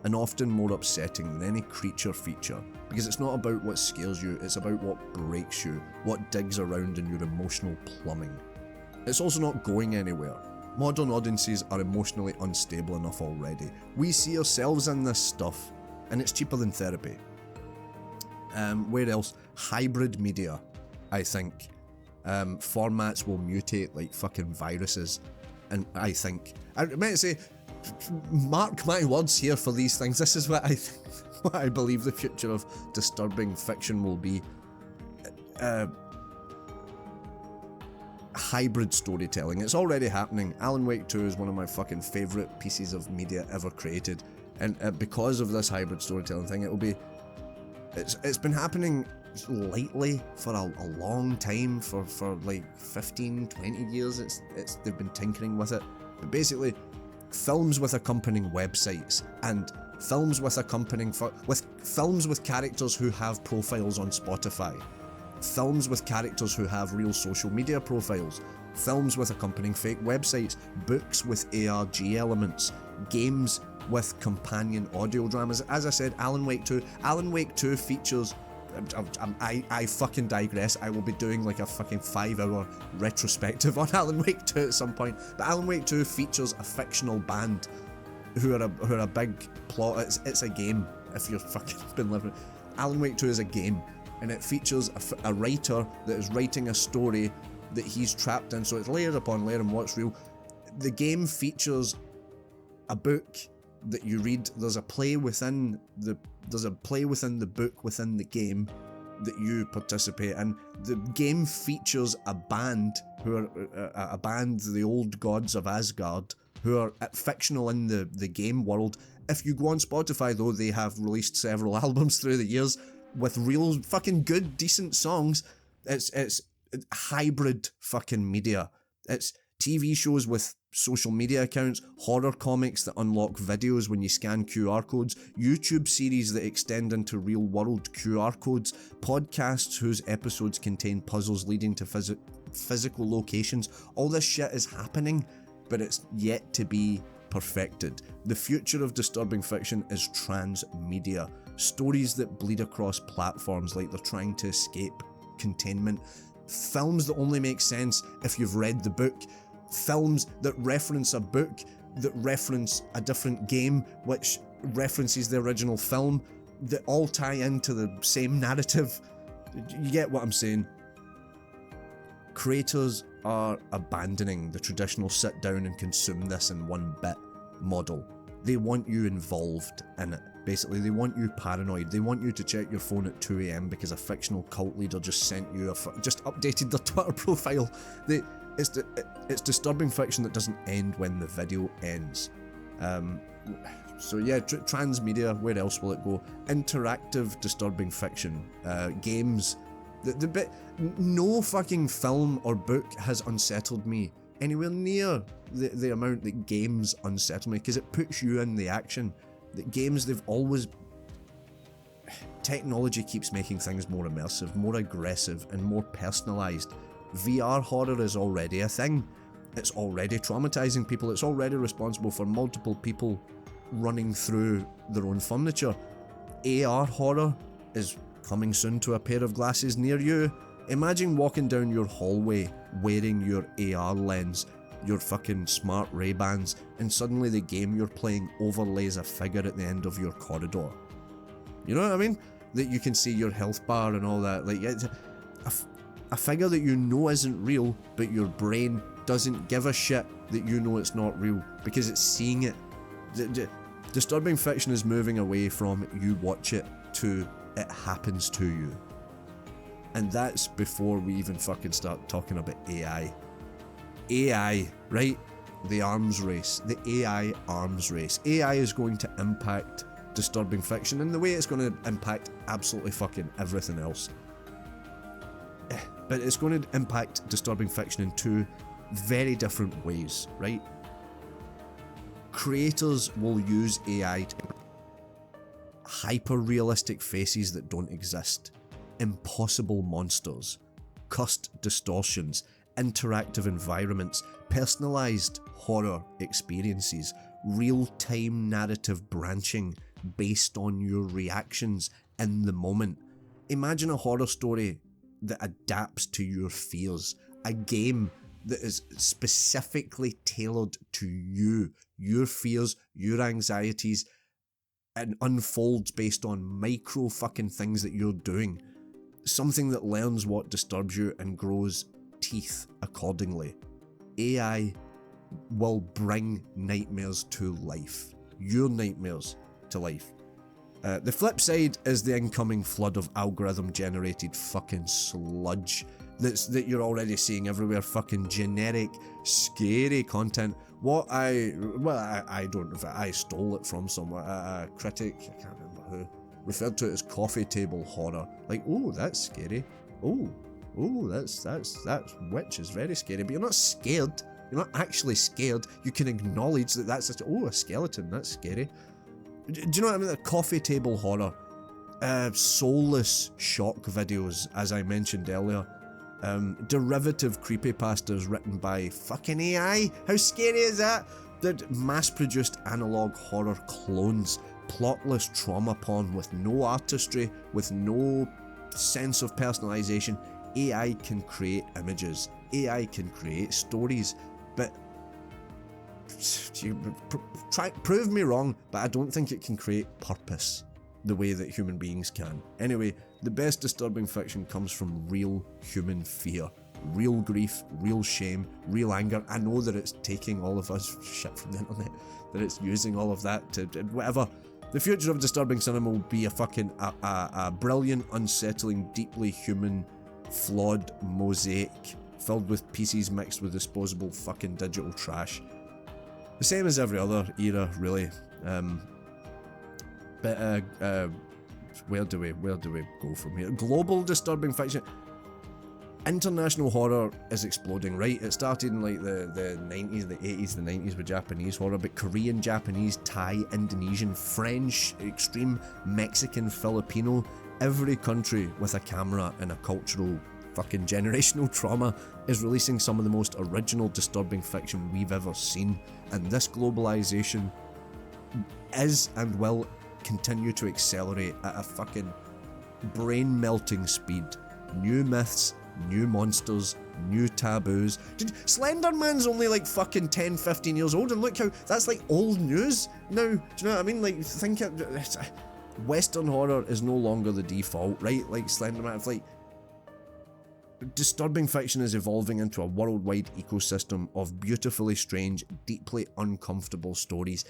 and often more upsetting than any creature feature, because it's not about what scares you, it's about what breaks you, what digs around in your emotional plumbing. It's also not going anywhere. Modern audiences are emotionally unstable enough already. We see ourselves in this stuff, and it's cheaper than therapy. Where else? Hybrid media, I think. Formats will mutate like fucking viruses, and I meant to say, mark my words here for these things. This is what I believe the future of disturbing fiction will be. Hybrid storytelling. It's already happening. Alan Wake 2 is one of my fucking favourite pieces of media ever created, and because of this hybrid storytelling thing, it's been happening lately for a long time, for like 15-20 years. They've been tinkering with it, but basically films with accompanying websites and films with accompanying films with characters who have profiles on Spotify, films with characters who have real social media profiles, films with accompanying fake websites, books with ARG elements, games with companion audio dramas. As I said, Alan Wake 2 features, I fucking digress. I will be doing like a fucking 5-hour retrospective on Alan Wake 2 at some point, but Alan Wake 2 features a fictional band who are a big plot. It's a game, if you've fucking been living. Alan Wake 2 is a game, and it features a writer that is writing a story that he's trapped in, so it's layer upon layer and what's real. The game features a book that you read. There's a play within the book within the game that you participate in. The game features a band who are the old gods of Asgard, who are fictional in the game world. If you go on Spotify though, they have released several albums through the years with real fucking good, decent songs. It's hybrid fucking media. It's TV shows with social media accounts, horror comics that unlock videos when you scan QR codes, YouTube series that extend into real-world QR codes, podcasts whose episodes contain puzzles leading to physical locations. All this shit is happening, but it's yet to be perfected. The future of disturbing fiction is transmedia. Stories that bleed across platforms like they're trying to escape containment. Films that only make sense if you've read the book. Films that reference a book, that reference a different game, which references the original film, that all tie into the same narrative. You get what I'm saying? Creators are abandoning the traditional sit down and consume this in one bit model. They want you involved in it. Basically, they want you paranoid. They want you to check your phone at 2 a.m. because a fictional cult leader just just updated their Twitter profile. It's disturbing fiction that doesn't end when the video ends. So yeah, transmedia, where else will it go? Interactive disturbing fiction, games. No fucking film or book has unsettled me anywhere near the amount that games unsettle me, because it puts you in the action. That games, they've always... Technology keeps making things more immersive, more aggressive, and more personalised. VR horror is already a thing. It's already traumatising people. It's already responsible for multiple people running through their own furniture. AR horror is coming soon to a pair of glasses near you. Imagine walking down your hallway wearing your AR lens, your fucking smart Ray-Bans, and suddenly the game you're playing overlays a figure at the end of your corridor. You know what I mean? That you can see your health bar and all that. Like, it's a figure that you know isn't real, but your brain doesn't give a shit that you know it's not real because it's seeing it. Disturbing fiction is moving away from you watch it to it happens to you. And that's before we even fucking start talking about AI. AI, right? The arms race. The AI arms race. AI is going to impact disturbing fiction in the way it's going to impact absolutely fucking everything else. But it's going to impact disturbing fiction in two very different ways, right? Creators will use AI to hyper-realistic faces that don't exist, impossible monsters, cursed distortions, interactive environments, personalised horror experiences, real-time narrative branching based on your reactions in the moment. Imagine a horror story that adapts to your fears, a game that is specifically tailored to you, your fears, your anxieties, and unfolds based on micro fucking things that you're doing. Something that learns what disturbs you and grows teeth accordingly. AI will bring nightmares to life. Your nightmares to life. The flip side is the incoming flood of algorithm-generated fucking sludge that you're already seeing everywhere. Fucking generic, scary content. I stole it from somewhere. A critic, I can't remember who, referred to it as coffee table horror. Like, oh, that's scary. Oh, that's witch is very scary. But you're not scared. You're not actually scared. You can acknowledge that that's a skeleton. That's scary. Do you know what I mean? The coffee table horror, soulless shock videos, as I mentioned earlier, derivative creepypastas written by fucking AI. How scary is that? That mass-produced analog horror clones, plotless trauma porn with no artistry, with no sense of personalization. AI can create images. AI can create stories, but prove me wrong, but I don't think it can create purpose the way that human beings can. Anyway, the best disturbing fiction comes from real human fear, real grief, real shame, real anger. I know that it's taking all of us shit from the internet, that it's using all of that to whatever. The future of disturbing cinema will be a brilliant, unsettling, deeply human, flawed mosaic filled with pieces mixed with disposable fucking digital trash. The same as every other era, really. Where do we go from here? Global disturbing fiction. International horror is exploding, right? It started in like the 90s, the 80s, the 90s with Japanese horror, but Korean, Japanese, Thai, Indonesian, French, extreme, Mexican, Filipino, every country with a camera and a cultural fucking generational trauma is releasing some of the most original disturbing fiction we've ever seen, and this globalization is and will continue to accelerate at a fucking brain-melting speed. New myths, new monsters, new taboos. Slender Man's only like fucking 10, 15 years old, and look how that's like old news now. Do you know what I mean? Like, think it, Western horror is no longer the default, right? Like Slender Man, like disturbing fiction is evolving into a worldwide ecosystem of beautifully strange, deeply uncomfortable stories.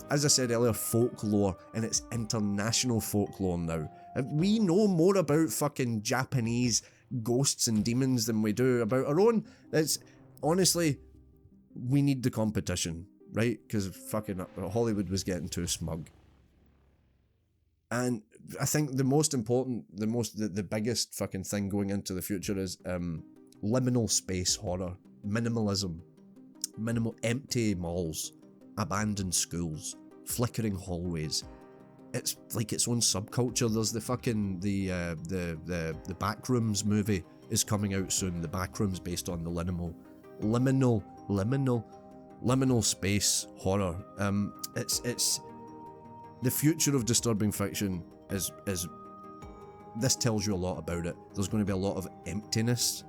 As I said earlier, folklore, and it's international folklore now. We know more about fucking Japanese ghosts and demons than we do about our own. It's honestly, we need the competition, right? Because fucking Hollywood was getting too smug. And I think the most important, the biggest fucking thing going into the future is liminal space horror, minimalism. minimal empty malls, abandoned schools, flickering hallways. It's like its own subculture. There's the fucking the Backrooms movie is coming out soon. The Backrooms, based on the liminal space horror. It's the future of disturbing fiction is this tells you a lot about it. There's going to be a lot of emptiness,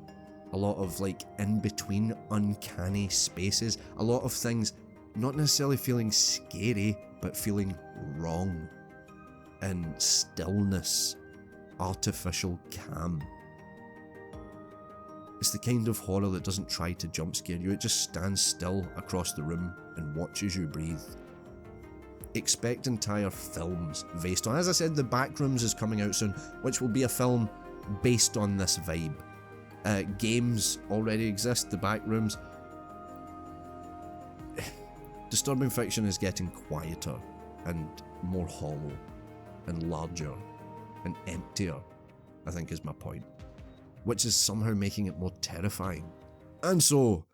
a lot of like in between uncanny spaces, a lot of things not necessarily feeling scary but feeling wrong, and stillness, artificial calm. It's the kind of horror that doesn't try to jump scare you, it just stands still across the room and watches you breathe. Expect entire films based on, as I said, The Backrooms is coming out soon, which will be a film based on this vibe. Games already exist, The Backrooms. Disturbing fiction is getting quieter and more hollow and larger and emptier, I think is my point, which is somehow making it more terrifying. And so,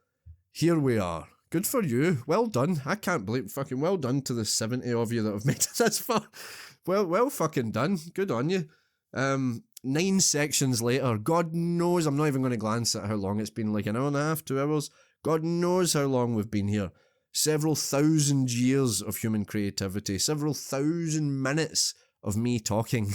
here we are. Good for you. Well done. I can't believe, fucking well done to the 70 of you that have made it this far. Well fucking done. Good on you. 9 sections later, God knows, I'm not even going to glance at how long it's been, like an hour and a half, 2 hours. God knows how long we've been here. Several thousand years of human creativity, several thousand minutes of me talking.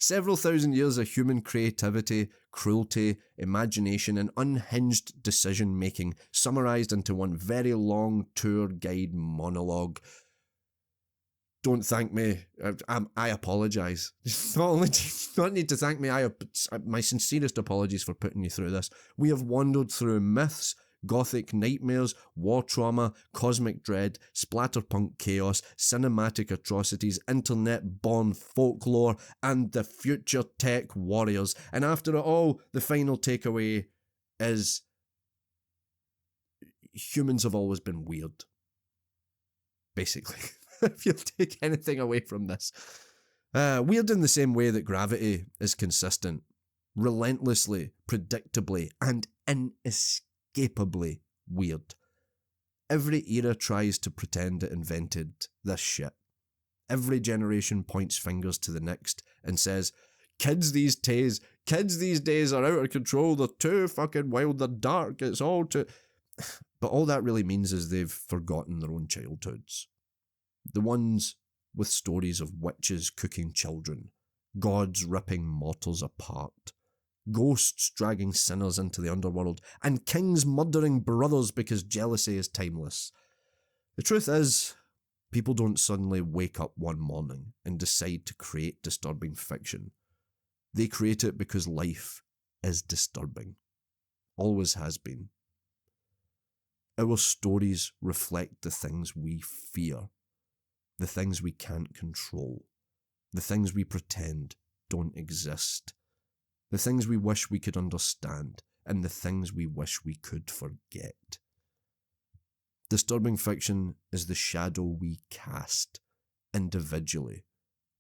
Several thousand years of human creativity, cruelty, imagination, and unhinged decision-making summarised into one very long tour guide monologue. Don't thank me. I apologise. Not need to thank me. My sincerest apologies for putting you through this. We have wandered through myths, Gothic nightmares, war trauma, cosmic dread, splatterpunk chaos, cinematic atrocities, internet-born folklore, and the future tech warriors. And after it all, the final takeaway is humans have always been weird. Basically, if you take anything away from this. Weird in the same way that gravity is consistent, relentlessly, predictably, and inescapably weird. Every era tries to pretend it invented this shit. Every generation points fingers to the next and says, kids these days are out of control, they're too fucking wild, they're dark, it's all too... But all that really means is they've forgotten their own childhoods. The ones with stories of witches cooking children, gods ripping mortals apart, ghosts dragging sinners into the underworld, and kings murdering brothers because jealousy is timeless. The truth is, people don't suddenly wake up one morning and decide to create disturbing fiction. They create it because life is disturbing. Always has been. Our stories reflect the things we fear, the things we can't control, the things we pretend don't exist, the things we wish we could understand, and the things we wish we could forget. Disturbing fiction is the shadow we cast, individually,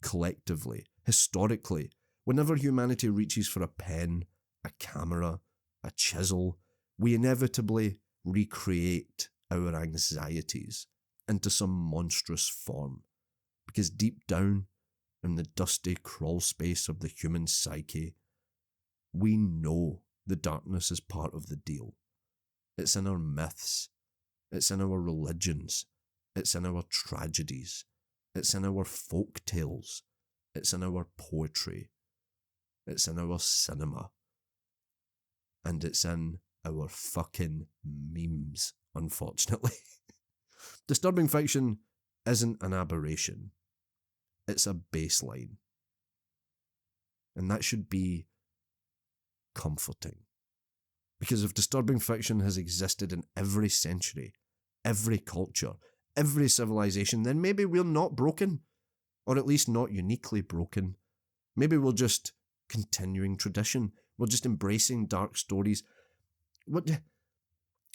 collectively, historically, whenever humanity reaches for a pen, a camera, a chisel, we inevitably recreate our anxieties into some monstrous form, because deep down in the dusty crawl space of the human psyche, we know the darkness is part of the deal. It's in our myths, it's in our religions, it's in our tragedies, it's in our folk tales, it's in our poetry, it's in our cinema, and it's in our fucking memes, unfortunately. Disturbing fiction isn't an aberration. It's a baseline. And that should be comforting. Because if disturbing fiction has existed in every century, every culture, every civilization, then maybe we're not broken. Or at least not uniquely broken. Maybe we're just continuing tradition. We're just embracing dark stories.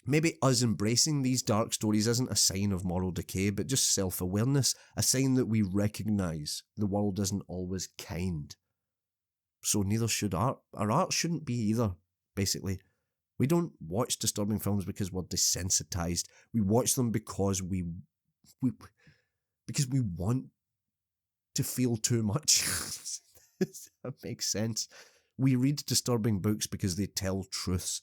Maybe us embracing these dark stories isn't a sign of moral decay, but just self-awareness, a sign that we recognise the world isn't always kind. So neither should art. Our art shouldn't be either, basically. We don't watch disturbing films because we're desensitized. We watch them because we want to feel too much. That makes sense. We read disturbing books because they tell truths.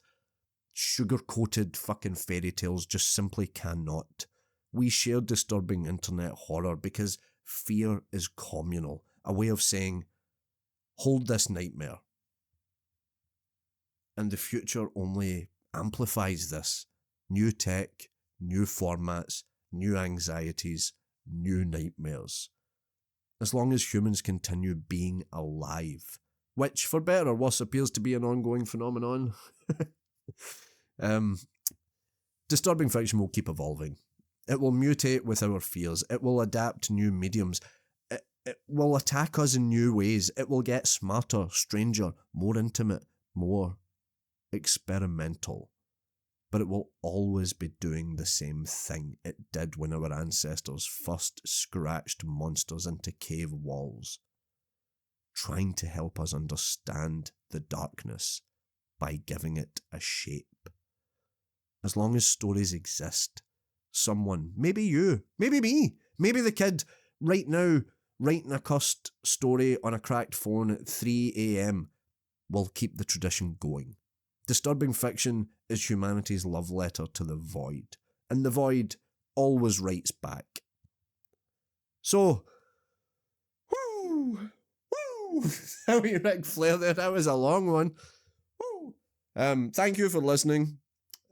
Sugar-coated fucking fairy tales just simply cannot. We share disturbing internet horror because fear is communal, a way of saying, hold this nightmare. And the future only amplifies this. New tech, new formats, new anxieties, new nightmares. As long as humans continue being alive, which, for better or worse, appears to be an ongoing phenomenon, disturbing fiction will keep evolving. It will mutate with our fears. It will adapt to new mediums. It will attack us in new ways. It will get smarter, stranger, more intimate, more experimental. But it will always be doing the same thing it did when our ancestors first scratched monsters into cave walls, trying to help us understand the darkness by giving it a shape. As long as stories exist, someone, maybe you, maybe me, maybe the kid right now writing a cursed story on a cracked phone at 3 a.m. will keep the tradition going. Disturbing fiction is humanity's love letter to the void, and the void always writes back. So, how are you, Ric Flair there? That was a long one. Woo! Thank you for listening.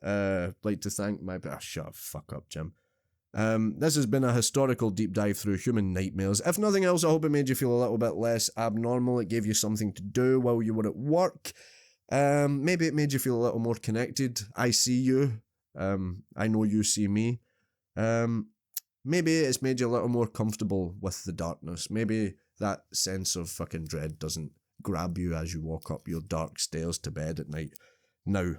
Like to thank my... shut the fuck up, Jim. This has been a historical deep dive through human nightmares. If nothing else, I hope it made you feel a little bit less abnormal. It gave you something to do while you were at work. Maybe it made you feel a little more connected. I see you. I know you see me. Maybe it's made you a little more comfortable with the darkness. Maybe that sense of fucking dread doesn't grab you as you walk up your dark stairs to bed at night. Now,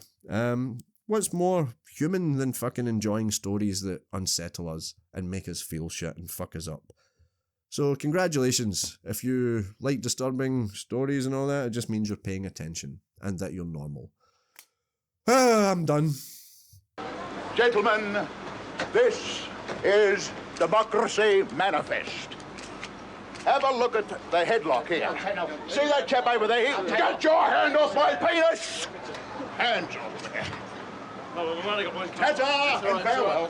what's more human than fucking enjoying stories that unsettle us and make us feel shit and fuck us up? So congratulations. If you like disturbing stories and all that, it just means you're paying attention and that you're normal. I'm done. Gentlemen, this is Democracy Manifest. Have a look at the headlock here. See that chap over there? Get your hand off my penis! Hands off there. Ta-ta and farewell.